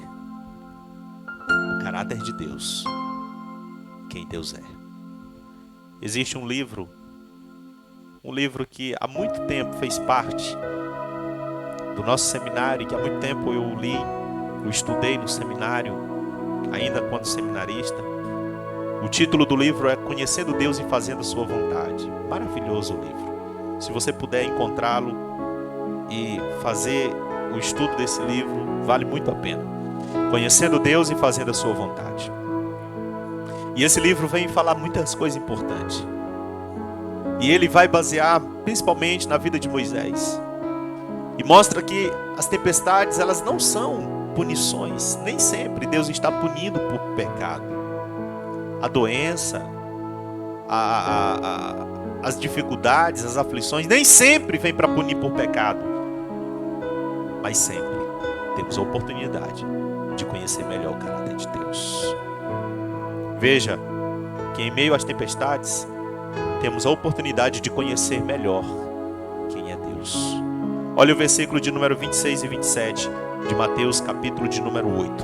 S2: o caráter de Deus, quem Deus é. Existe um livro que há muito tempo fez parte do nosso seminário, que há muito tempo eu li, eu estudei no seminário, ainda quando seminarista. O título do livro é Conhecendo Deus e Fazendo a Sua Vontade. Maravilhoso o livro. Se você puder encontrá-lo e fazer o estudo desse livro, vale muito a pena. Conhecendo Deus e Fazendo a Sua Vontade. E esse livro vem falar muitas coisas importantes. E ele vai basear principalmente na vida de Moisés. E mostra que as tempestades, elas não são punições. Nem sempre Deus está punindo por pecado. A doença, as dificuldades, as aflições, nem sempre vem para punir por pecado. Mas sempre temos a oportunidade de conhecer melhor o caráter de Deus. Veja que em meio às tempestades, temos a oportunidade de conhecer melhor quem é Deus. Olha o versículo de número 26 e 27 de Mateus, capítulo de número 8.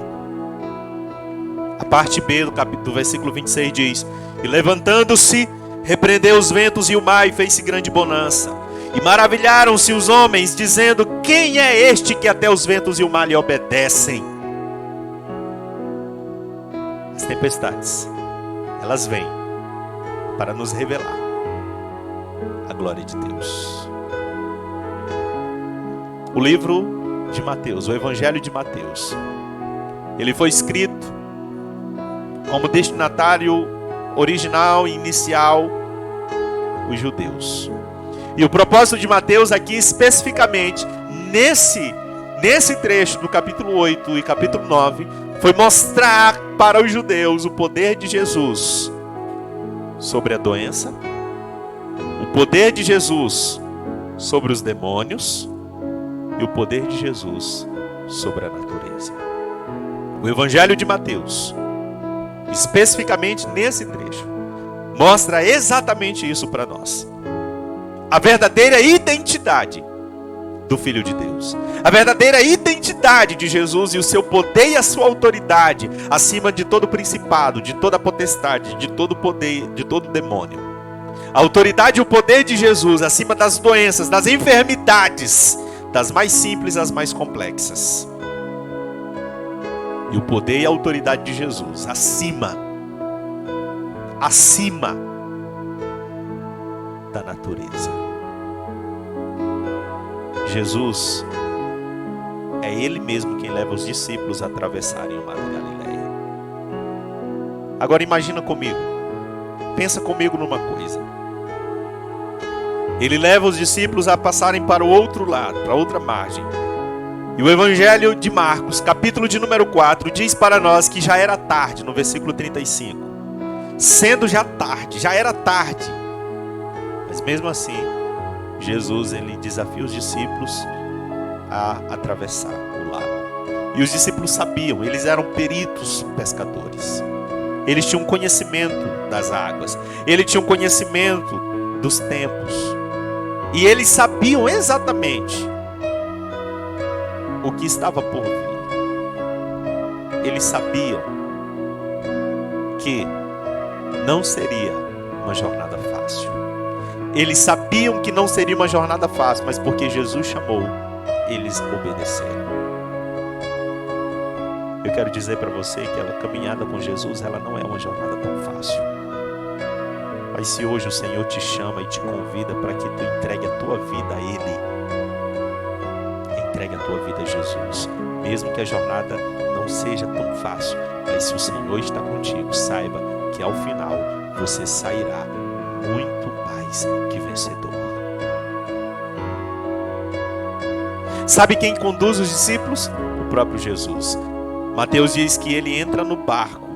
S2: A parte B do versículo 26 diz: E levantando-se, repreendeu os ventos e o mar, e fez-se grande bonança. E maravilharam-se os homens, dizendo: Quem é este que até os ventos e o mar lhe obedecem? As tempestades, elas vêm para nos revelar a glória de Deus. O livro de Mateus, o Evangelho de Mateus, ele foi escrito como destinatário original e inicial os judeus. E o propósito de Mateus aqui especificamente nesse trecho do capítulo 8 e capítulo 9 foi mostrar para os judeus o poder de Jesus sobre a doença, o poder de Jesus sobre os demônios e o poder de Jesus sobre a natureza. O Evangelho de Mateus, especificamente nesse trecho, mostra exatamente isso para nós. A verdadeira identidade do Filho de Deus. A verdadeira identidade de Jesus e o seu poder e a sua autoridade acima de todo principado, de toda potestade, de todo poder, de todo demônio. A autoridade e o poder de Jesus acima das doenças, das enfermidades, das mais simples às mais complexas. E o poder e a autoridade de Jesus acima da natureza. Jesus é Ele mesmo quem leva os discípulos a atravessarem o mar da Galileia. Agora imagina comigo, pensa comigo numa coisa. Ele leva os discípulos a passarem para o outro lado, para a outra margem. E o Evangelho de Marcos, capítulo de número 4, diz para nós que já era tarde, no versículo 35. Sendo já tarde, já era tarde. Mas mesmo assim, Jesus ele desafia os discípulos a atravessar o lago. E os discípulos sabiam, eles eram peritos pescadores. Eles tinham conhecimento das águas. Eles tinham conhecimento dos tempos. E eles sabiam exatamente o que estava por vir. Eles sabiam que não seria uma jornada fácil. Eles sabiam que não seria uma jornada fácil, mas porque Jesus chamou, eles obedeceram. Eu quero dizer para você que a caminhada com Jesus, ela não é uma jornada tão fácil. Mas se hoje o Senhor te chama e te convida para que tu entregue a tua vida a Ele, entregue a tua vida a Jesus, mesmo que a jornada não seja tão fácil, mas se o Senhor está contigo, saiba que ao final você sairá muito mais que vencedor. Sabe quem conduz os discípulos? O próprio Jesus. Mateus diz que ele entra no barco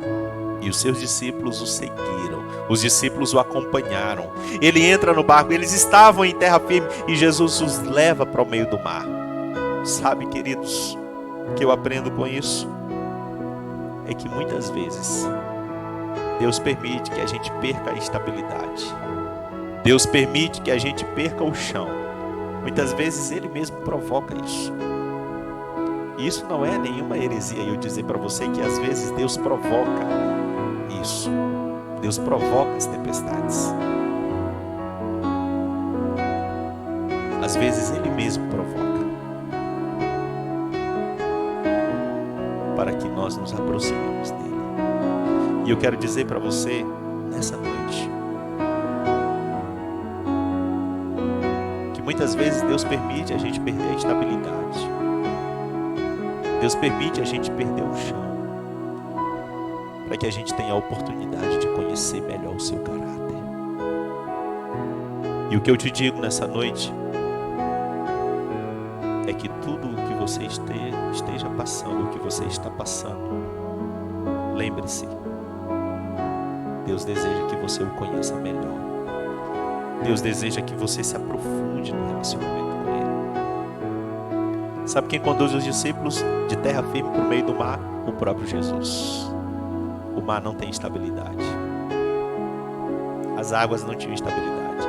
S2: e os seus discípulos o seguiram. Os discípulos o acompanharam. Ele entra no barco, eles estavam em terra firme e Jesus os leva para o meio do mar. Sabe, queridos, o que eu aprendo com isso? É que muitas vezes Deus permite que a gente perca a estabilidade. Deus permite que a gente perca o chão. Muitas vezes Ele mesmo provoca isso. E isso não é nenhuma heresia eu dizer para você que às vezes Deus provoca isso. Deus provoca as tempestades. Às vezes Ele mesmo provoca. Para que nós nos aproximemos dEle. E eu quero dizer para você, nessa noite, que muitas vezes Deus permite a gente perder a estabilidade. Deus permite a gente perder o chão. Para que a gente tenha a oportunidade de conhecer melhor o seu caráter. E o que eu te digo nessa noite é que tudo o que você esteja passando, o que você está passando, lembre-se, Deus deseja que você o conheça melhor. Deus deseja que você se aprofunde no relacionamento com Ele. Sabe quem conduz os discípulos de terra firme para o meio do mar? O próprio Jesus. O mar não tem estabilidade. As águas não tinham estabilidade.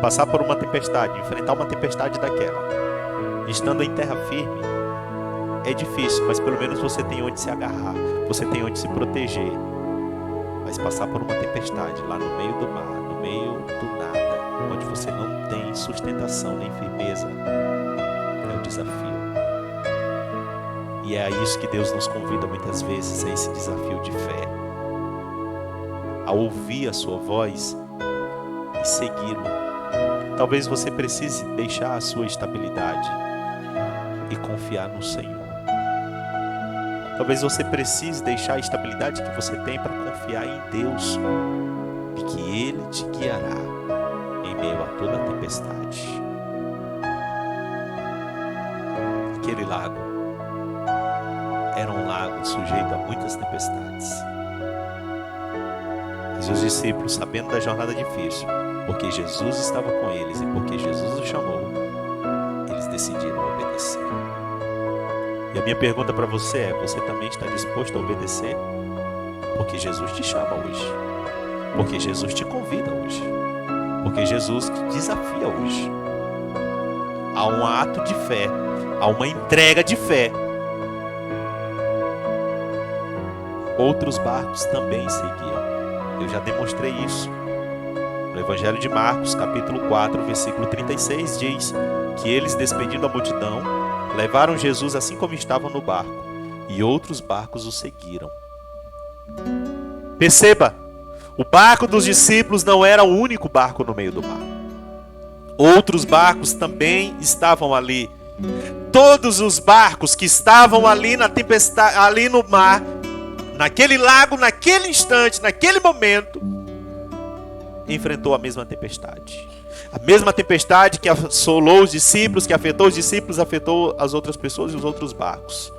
S2: Passar por uma tempestade, enfrentar uma tempestade daquela, estando em terra firme, é difícil, mas pelo menos você tem onde se agarrar, você tem onde se proteger. Mas passar por uma tempestade lá no meio do mar, no meio do nada, onde você não tem sustentação nem firmeza, é um desafio. E é a isso que Deus nos convida muitas vezes, a esse desafio de fé. A ouvir a sua voz e segui-lo. Talvez você precise deixar a sua estabilidade e confiar no Senhor. Talvez você precise deixar a estabilidade que você tem para confiar em Deus e que Ele te guiará em meio a toda a tempestade. Aquele lago era um lago sujeito a muitas tempestades. Mas os discípulos, sabendo da jornada difícil, porque Jesus estava com eles e porque Jesus os chamou, eles decidiram obedecer. E a minha pergunta para você é: você também está disposto a obedecer? Porque Jesus te chama hoje. Porque Jesus te convida hoje. Porque Jesus te desafia hoje. Há um ato de fé, há uma entrega de fé. Outros barcos também seguiam. Eu já demonstrei isso. No Evangelho de Marcos, capítulo 4, versículo 36, diz que eles, despedindo a multidão, levaram Jesus assim como estavam no barco, e outros barcos o seguiram. Perceba, o barco dos discípulos não era o único barco no meio do mar. Outros barcos também estavam ali. Todos os barcos que estavam ali na tempestade, ali no mar, naquele lago, naquele instante, naquele momento, enfrentou a mesma tempestade. A mesma tempestade que assolou os discípulos, que afetou os discípulos, afetou as outras pessoas e os outros barcos.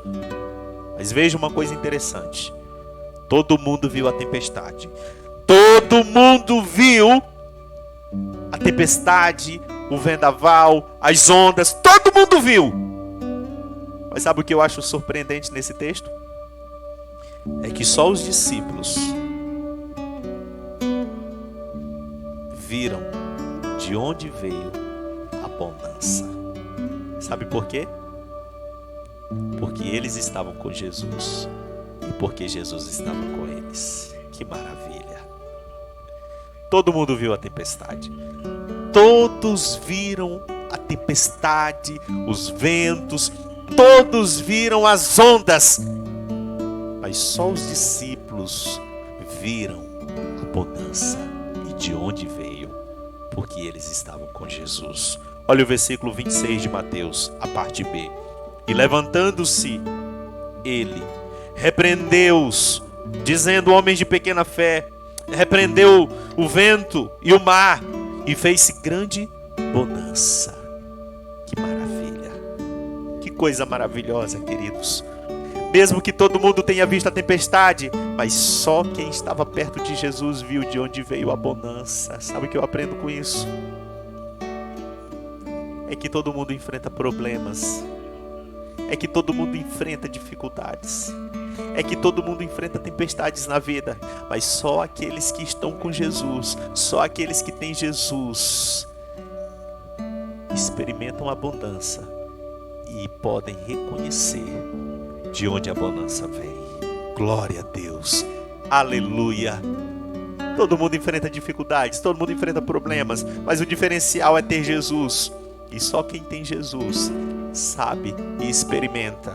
S2: Mas veja uma coisa interessante. Todo mundo viu a tempestade. Todo mundo viu a tempestade, o vendaval, as ondas. Todo mundo viu. Mas sabe o que eu acho surpreendente nesse texto? É que só os discípulos viram de onde veio a bonança. Sabe por quê? Porque eles estavam com Jesus e porque Jesus estava com eles. Que maravilha! Todo mundo viu a tempestade. Todos viram a tempestade, os ventos, todos viram as ondas. Mas só os discípulos viram a bonança e de onde veio, porque eles estavam com Jesus. Olha o versículo 26 de Mateus, a parte B. E levantando-se, ele repreendeu-os, dizendo: homens de pequena fé, repreendeu o vento e o mar, e fez-se grande bonança. Que maravilha! Que coisa maravilhosa, queridos! Mesmo que todo mundo tenha visto a tempestade, mas só quem estava perto de Jesus viu de onde veio a bonança. Sabe o que eu aprendo com isso? É que todo mundo enfrenta problemas. É que todo mundo enfrenta dificuldades. É que todo mundo enfrenta tempestades na vida. Mas só aqueles que estão com Jesus, só aqueles que têm Jesus, experimentam a abundância e podem reconhecer de onde a bonança vem. Glória a Deus. Aleluia. Todo mundo enfrenta dificuldades, todo mundo enfrenta problemas, mas o diferencial é ter Jesus. E só quem tem Jesus sabe e experimenta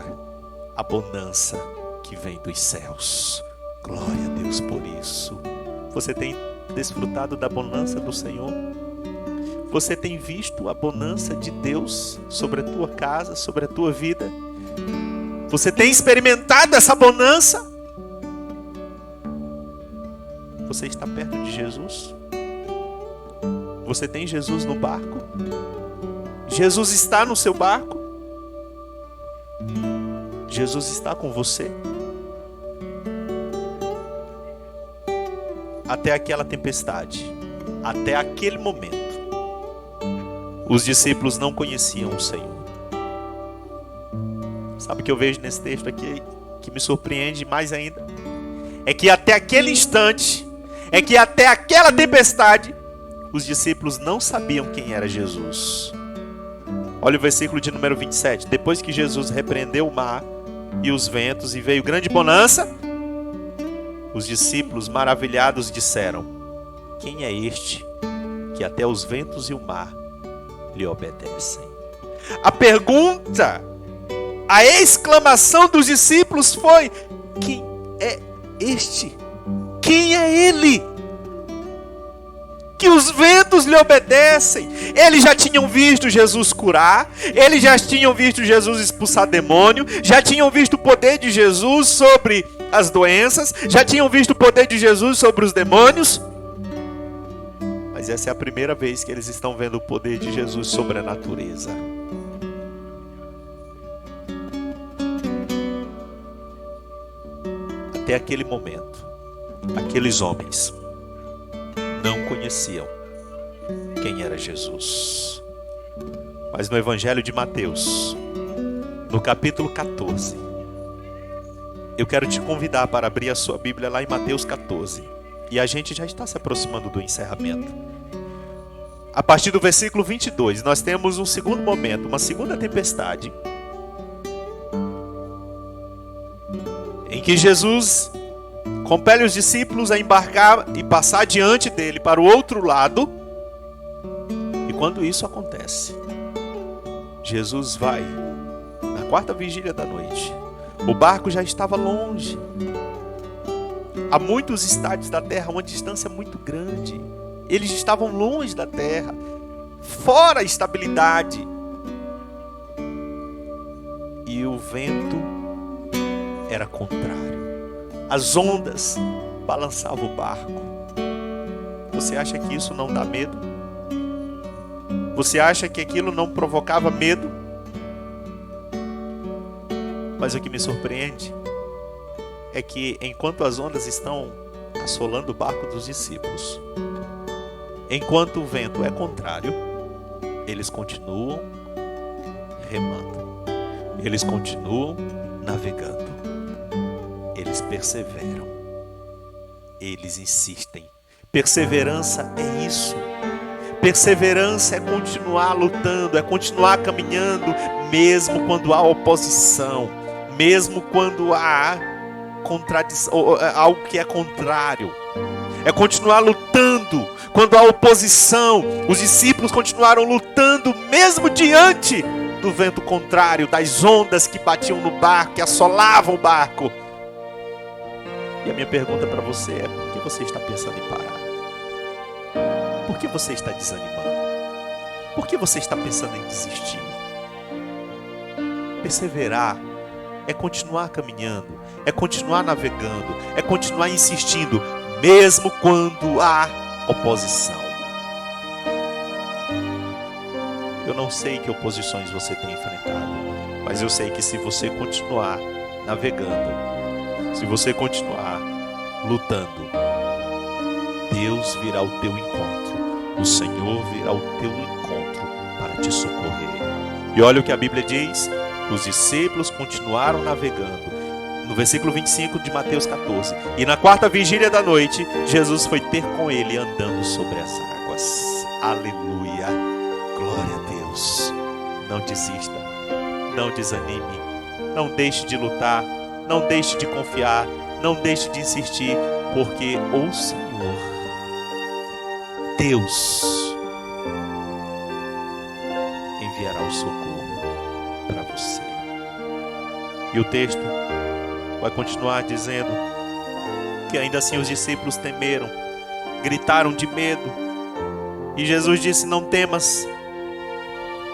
S2: a bonança que vem dos céus. Glória a Deus por isso. Você tem desfrutado da bonança do Senhor? Você tem visto a bonança de Deus sobre a tua casa, sobre a tua vida? Você tem experimentado essa bonança? Você está perto de Jesus? Você tem Jesus no barco? Jesus está no seu barco? Jesus está com você? Até aquela tempestade, até aquele momento, os discípulos não conheciam o Senhor. Sabe o que eu vejo nesse texto aqui, que me surpreende mais ainda? É que até aquele instante, é que até aquela tempestade, os discípulos não sabiam quem era Jesus. Olha o versículo de número 27. Depois que Jesus repreendeu o mar e os ventos e veio grande bonança, os discípulos maravilhados disseram: quem é este que até os ventos e o mar lhe obedecem? A pergunta, a exclamação dos discípulos foi: quem é este? Quem é ele? Que os ventos lhe obedecem. Eles já tinham visto Jesus curar, eles já tinham visto Jesus expulsar demônio, já tinham visto o poder de Jesus sobre as doenças, já tinham visto o poder de Jesus sobre os demônios. Mas essa é a primeira vez que eles estão vendo o poder de Jesus sobre a natureza. Até aquele momento, aqueles homens não conheciam quem era Jesus. Mas no Evangelho de Mateus, no capítulo 14. Eu quero te convidar para abrir a sua Bíblia lá em Mateus 14. E a gente já está se aproximando do encerramento. A partir do versículo 22, nós temos um segundo momento, uma segunda tempestade, em que Jesus compele os discípulos a embarcar e passar diante dele para o outro lado. E quando isso acontece, Jesus vai na quarta vigília da noite. O barco já estava longe, a muitos estádios da terra, uma distância muito grande. Eles estavam longe da terra, fora a estabilidade. E o vento era contrário. As ondas balançavam o barco. Você acha que isso não dá medo? Você acha que aquilo não provocava medo? Mas o que me surpreende é que enquanto as ondas estão assolando o barco dos discípulos, enquanto o vento é contrário, eles continuam remando. Eles continuam navegando. Eles perseveram. Eles insistem. Perseverança é isso. Perseverança é continuar lutando, é continuar caminhando, mesmo quando há oposição, mesmo quando há contradição, algo que é contrário. É continuar lutando quando há oposição. Os discípulos continuaram lutando mesmo diante do vento contrário, das ondas que batiam no barco, que assolavam o barco. E a minha pergunta para você é: por que você está pensando em parar? Por que você está desanimando? Por que você está pensando em desistir? Perseverar é continuar caminhando, é continuar navegando, é continuar insistindo, mesmo quando há oposição. Eu não sei que oposições você tem enfrentado, mas eu sei que se você continuar navegando, se você continuar lutando, Deus virá ao teu encontro. O Senhor virá ao teu encontro para te socorrer. E olha o que a Bíblia diz: os discípulos continuaram navegando. No versículo 25 de Mateus 14. E na quarta vigília da noite, Jesus foi ter com ele andando sobre as águas. Aleluia. Glória a Deus. Não desista. Não desanime. Não deixe de lutar. Não deixe de confiar. Não deixe de insistir. Porque o Senhor, Deus, enviará o socorro para você. E o texto vai continuar dizendo que ainda assim os discípulos temeram, gritaram de medo. E Jesus disse: não temas.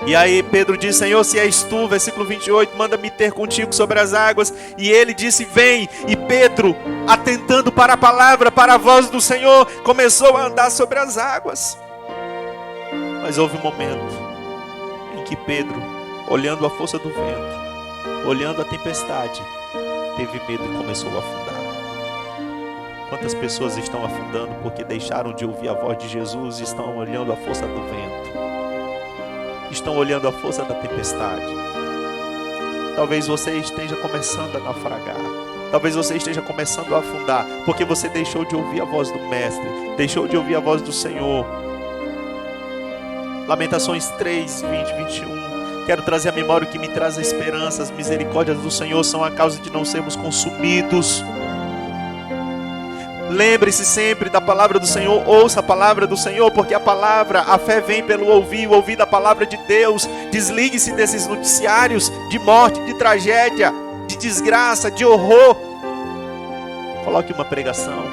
S2: E aí Pedro disse: Senhor, se és tu, versículo 28, manda-me ter contigo sobre as águas. E ele disse: vem. E Pedro, atentando para a palavra, para a voz do Senhor, começou a andar sobre as águas. Mas houve um momento em que Pedro, olhando a força do vento, olhando a tempestade, teve medo e começou a afundar. Quantas pessoas estão afundando porque deixaram de ouvir a voz de Jesus e estão olhando a força do vento, estão olhando a força da tempestade? Talvez você esteja começando a naufragar. Talvez você esteja começando a afundar porque você deixou de ouvir a voz do Mestre, deixou de ouvir a voz do Senhor. Lamentações 3, 20, 21. Quero trazer à memória o que me traz a esperança. As misericórdias do Senhor são a causa de não sermos consumidos. Lembre-se sempre da palavra do Senhor. Ouça a palavra do Senhor, porque a fé vem pelo ouvir, o ouvir da palavra de Deus. Desligue-se desses noticiários de morte, de tragédia, de desgraça, de horror. Coloque uma pregação.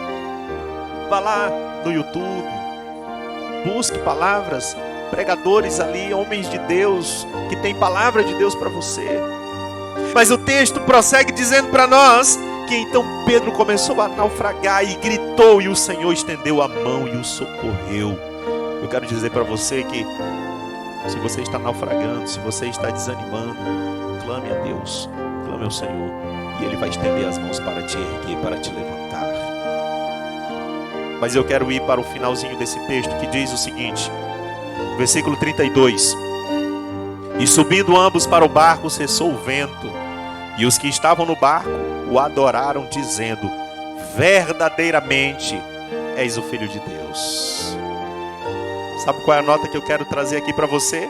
S2: Vá lá no YouTube, busque palavras, pregadores ali, homens de Deus, que tem palavra de Deus para você. Mas o texto prossegue dizendo para nós que então Pedro começou a naufragar e gritou, e o Senhor estendeu a mão e o socorreu. Eu quero dizer para você que se você está naufragando, se você está desanimando, clame a Deus, clame ao Senhor, e Ele vai estender as mãos para te erguer, para te levantar. Mas eu quero ir para o finalzinho desse texto, que diz o seguinte, versículo 32. E subindo ambos para o barco, cessou o vento. E os que estavam no barco o adoraram, dizendo: verdadeiramente és o Filho de Deus. Sabe qual é a nota que eu quero trazer aqui para você?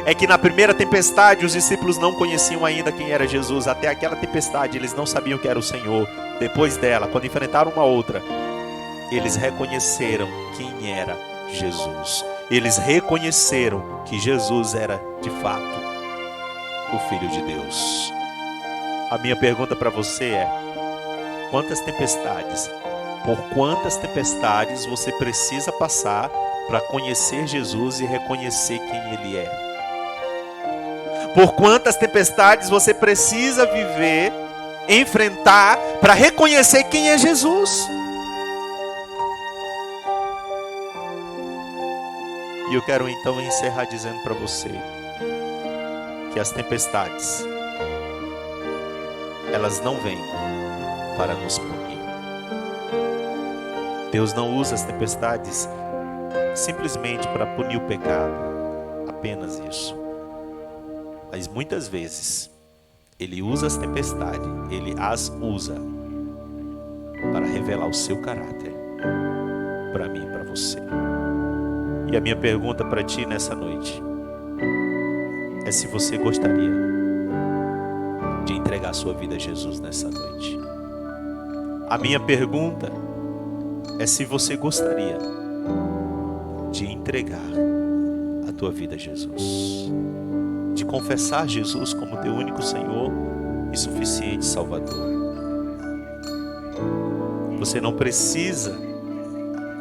S2: É que na primeira tempestade os discípulos não conheciam ainda quem era Jesus. Até aquela tempestade eles não sabiam que era o Senhor. Depois dela, quando enfrentaram uma outra, eles reconheceram quem era Jesus. Eles reconheceram que Jesus era de fato o Filho de Deus. A minha pergunta para você é: por quantas tempestades você precisa passar para conhecer Jesus e reconhecer quem Ele é? Por quantas tempestades você precisa viver, enfrentar, para reconhecer quem é Jesus? E eu quero então encerrar dizendo para você que as tempestades, elas não vêm para nos punir. Deus não usa as tempestades simplesmente para punir o pecado, apenas isso. Mas muitas vezes Ele usa as tempestades, Ele as usa para revelar o seu caráter para mim e para você. E a minha pergunta para ti nessa noite é se você gostaria de entregar a sua vida a Jesus nessa noite. A minha pergunta é se você gostaria de entregar a tua vida a Jesus, de confessar Jesus como teu único Senhor e suficiente Salvador. Você não precisa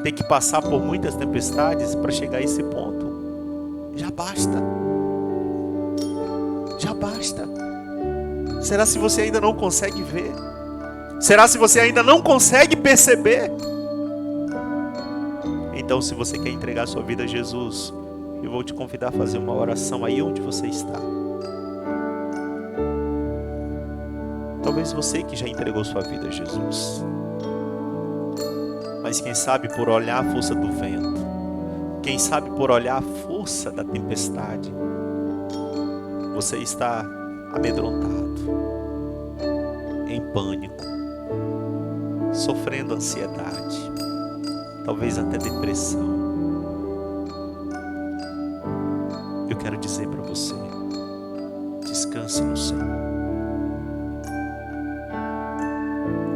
S2: ter que passar por muitas tempestades para chegar a esse ponto. Já basta. Já basta. Será se você ainda não consegue ver? Será se você ainda não consegue perceber? Então, se você quer entregar sua vida a Jesus, eu vou te convidar a fazer uma oração aí onde você está. Talvez você que já entregou sua vida a Jesus, mas quem sabe por olhar a força do vento, quem sabe por olhar a força da tempestade, você está amedrontado, em pânico, sofrendo ansiedade, talvez até depressão. Eu quero dizer para você: descanse no Senhor.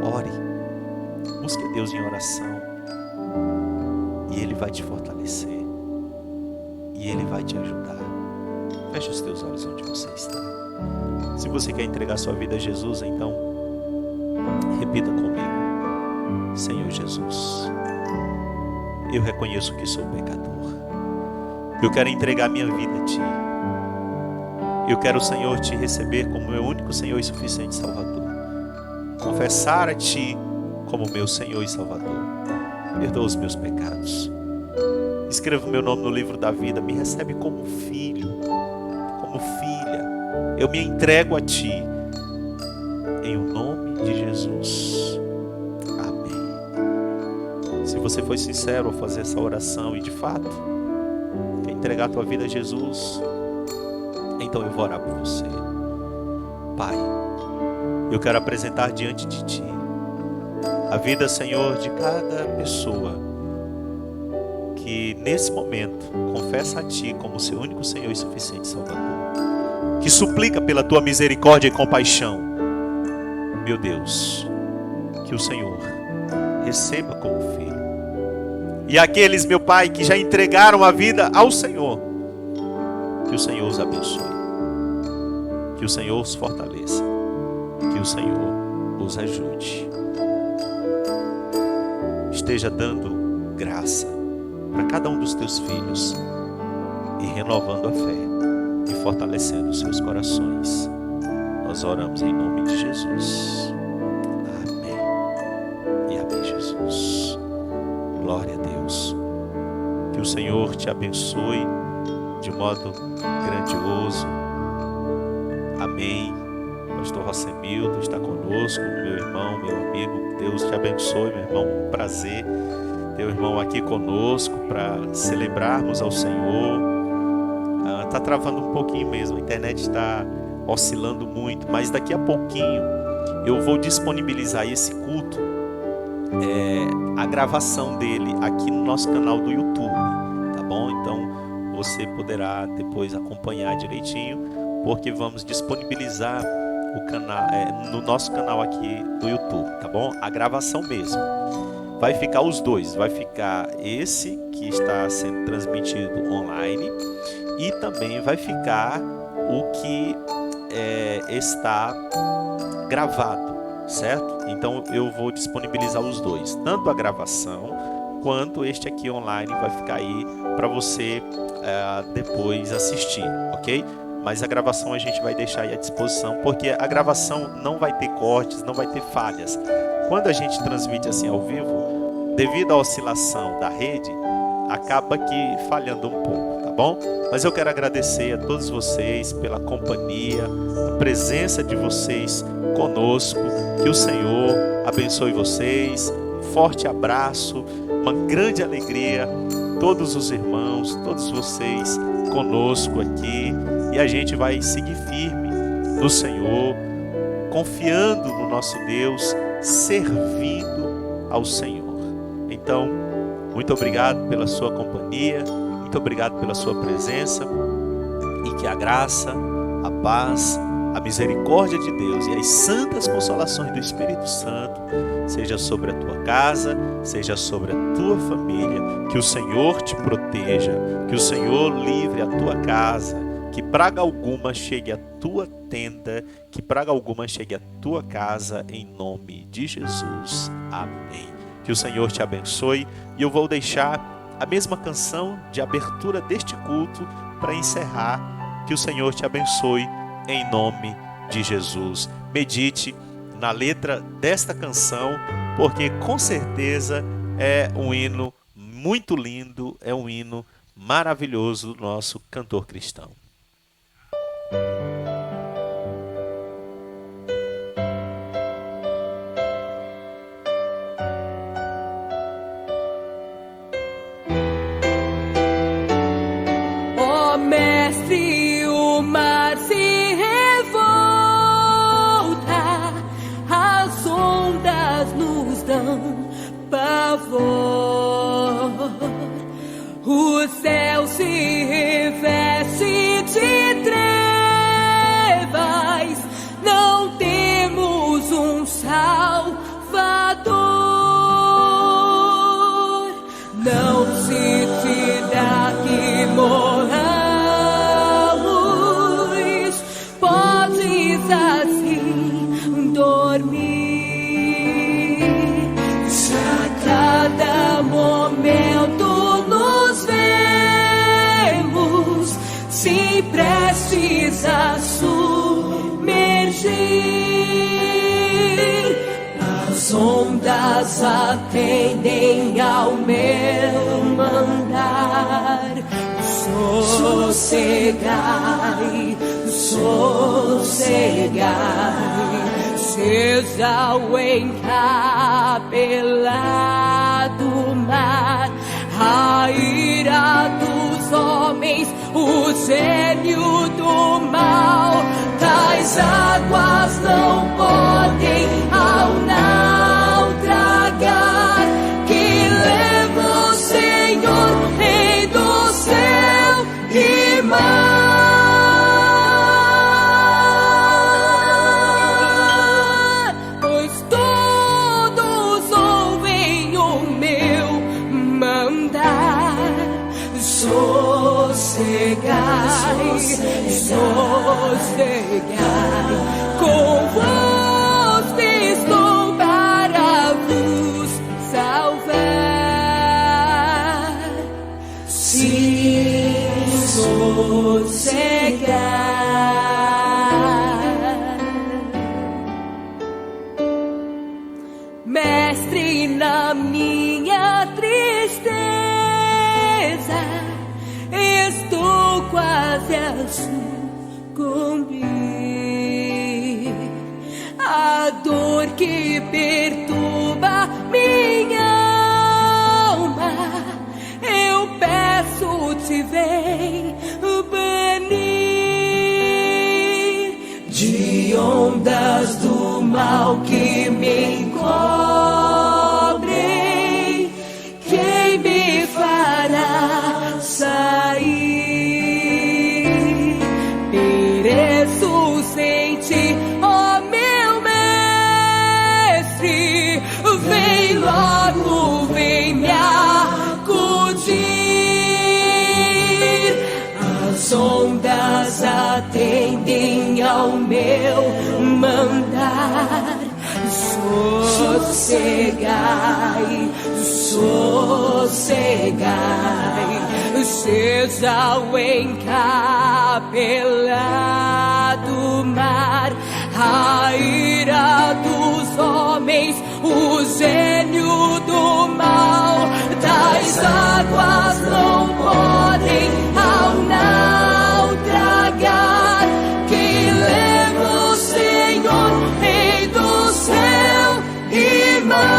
S2: Ore, busque a Deus em oração, e Ele vai te fortalecer, e Ele vai te ajudar. Feche os teus olhos onde você está. Se você quer entregar sua vida a Jesus, então repita comigo: Senhor Jesus, eu reconheço que sou pecador. Eu quero entregar minha vida a Ti. Eu quero, Senhor, Te receber como meu único Senhor e suficiente Salvador. Confessar a Ti como meu Senhor e Salvador. Perdoa os meus pecados. Escreva o meu nome no livro da vida. Me recebe como filho, como filha. Eu me entrego a Ti. Em o nome de Jesus. Amém. Se você foi sincero ao fazer essa oração e de fato quer entregar a tua vida a Jesus, então eu vou orar por você. Pai, eu quero apresentar diante de Ti a vida, Senhor, de cada pessoa que nesse momento confessa a Ti como seu único Senhor e suficiente Salvador, que suplica pela Tua misericórdia e compaixão. Meu Deus, que o Senhor receba como filho. E aqueles, meu Pai, que já entregaram a vida ao Senhor, que o Senhor os abençoe, que o Senhor os fortaleça, que o Senhor os ajude. Esteja dando graça para cada um dos Teus filhos e renovando a fé e fortalecendo os seus corações. Nós oramos em nome de Jesus. Amém. E amém, Jesus. Glória a Deus. Que o Senhor te abençoe de modo grandioso. Amém. Pastor Rosemildo está conosco, meu irmão, meu amigo. Deus te abençoe, meu irmão. Um prazer ter o irmão aqui conosco para celebrarmos ao Senhor. Tá travando um pouquinho mesmo, a internet está oscilando muito, mas daqui a pouquinho eu vou disponibilizar esse culto, a gravação dele aqui no nosso canal do YouTube, tá bom? Então você poderá depois acompanhar direitinho, porque vamos disponibilizar o canal, no nosso canal aqui do YouTube, tá bom? A gravação mesmo. Vai ficar os dois, vai ficar esse que está sendo transmitido online e também vai ficar o que está gravado, certo? Então eu vou disponibilizar os dois, tanto a gravação quanto este aqui online vai ficar aí para você depois assistir, ok? Mas a gravação a gente vai deixar aí à disposição, porque a gravação não vai ter cortes, não vai ter falhas. Quando a gente transmite assim ao vivo, devido à oscilação da rede, acaba que falhando um pouco, tá bom? Mas eu quero agradecer a todos vocês pela companhia, a presença de vocês conosco. Que o Senhor abençoe vocês. Um forte abraço, uma grande alegria, todos os irmãos, todos vocês conosco aqui. E a gente vai seguir firme no Senhor, confiando no nosso Deus, servindo ao Senhor. Então, muito obrigado pela sua companhia, muito obrigado pela sua presença, e que a graça, a paz, a misericórdia de Deus e as santas consolações do Espírito Santo seja sobre a tua casa, seja sobre a tua família. Que o Senhor te proteja, que o Senhor livre a tua casa, que praga alguma chegue à tua tenda, que praga alguma chegue à tua casa, em nome de Jesus. Amém. Que o Senhor te abençoe, e eu vou deixar a mesma canção de abertura deste culto para encerrar. Que o Senhor te abençoe, em nome de Jesus. Medite na letra desta canção, porque com certeza é um hino muito lindo, é um hino maravilhoso do nosso cantor cristão.
S1: Ó Mestre, o mar se revolta, as ondas nos dão pavor, o céu se reveste de trevas, não temos um Salvador. Não se tira que morramos, podes assim dormir. Se a cada momento nos vemos, se prestes a submergir, as ondas atendem ao meu mandar. Sossegai, sossegai, seja o encapelado mar, a ira dos homens, o gênio do mal. Tais águas não podem ao naufragar, que leva o Senhor, Rei do céu e mar. Pois todos ouvem o meu mandar. Sossegai, sossegai, convosco estou para vos salvar. Se sossegai, Mestre, na minha tristeza estou quase a sucumbir. A dor que perturba minha alma, eu peço-te, vem banir. mal que me encobre, quem me fará sair? Pereço sem ti, ó meu mestre, vem logo, vem me acudir. As ondas atendem ao meu mandar. Sossegai, sossegai, seja o encapelado mar, a ira dos homens, o gênio do mal. Das águas não podem ao naufragar, que leva o Senhor, Rei do céu e mar.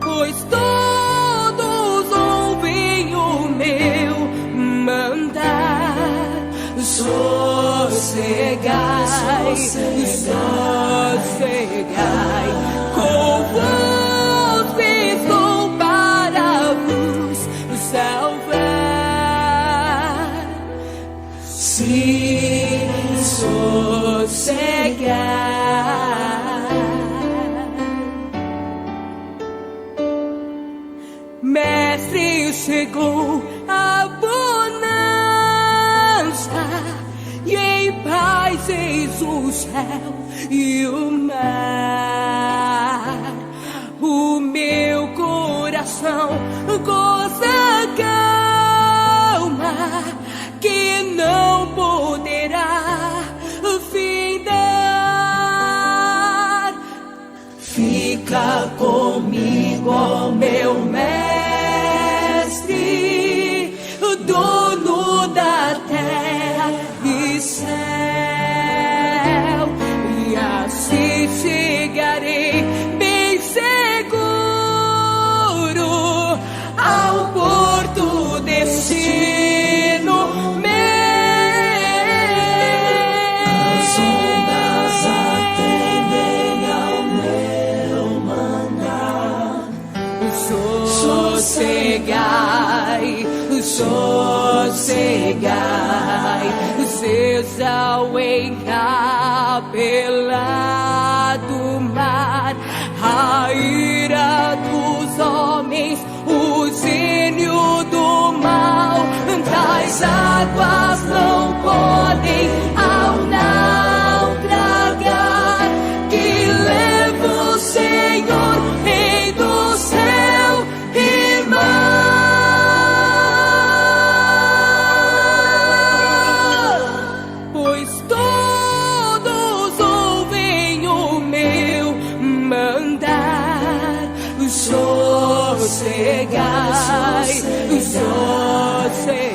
S1: Pois todos ouvem o meu mandar. Sossegai, sossegai, com vos estou para vos salvar. Se sossegai. Mestre, chegou a bonança, e em paz eis o céu e o mar. O meu coração goza calma, que não poderá findar. Fica comigo, ó meu mestre, dono da terra e céu, e assim chegarei bem seguro ao porto destino meu. As ondas atendem ao meu mandar. Sossegai, sossegai, seja o encapelado mar, a ira dos homens, o gênio do mal. Das águas não podem ao naufragar, que leva o Senhor, Rei do céu e mar. Pois todos ouvem o meu mandar. Sossegai, sossegai.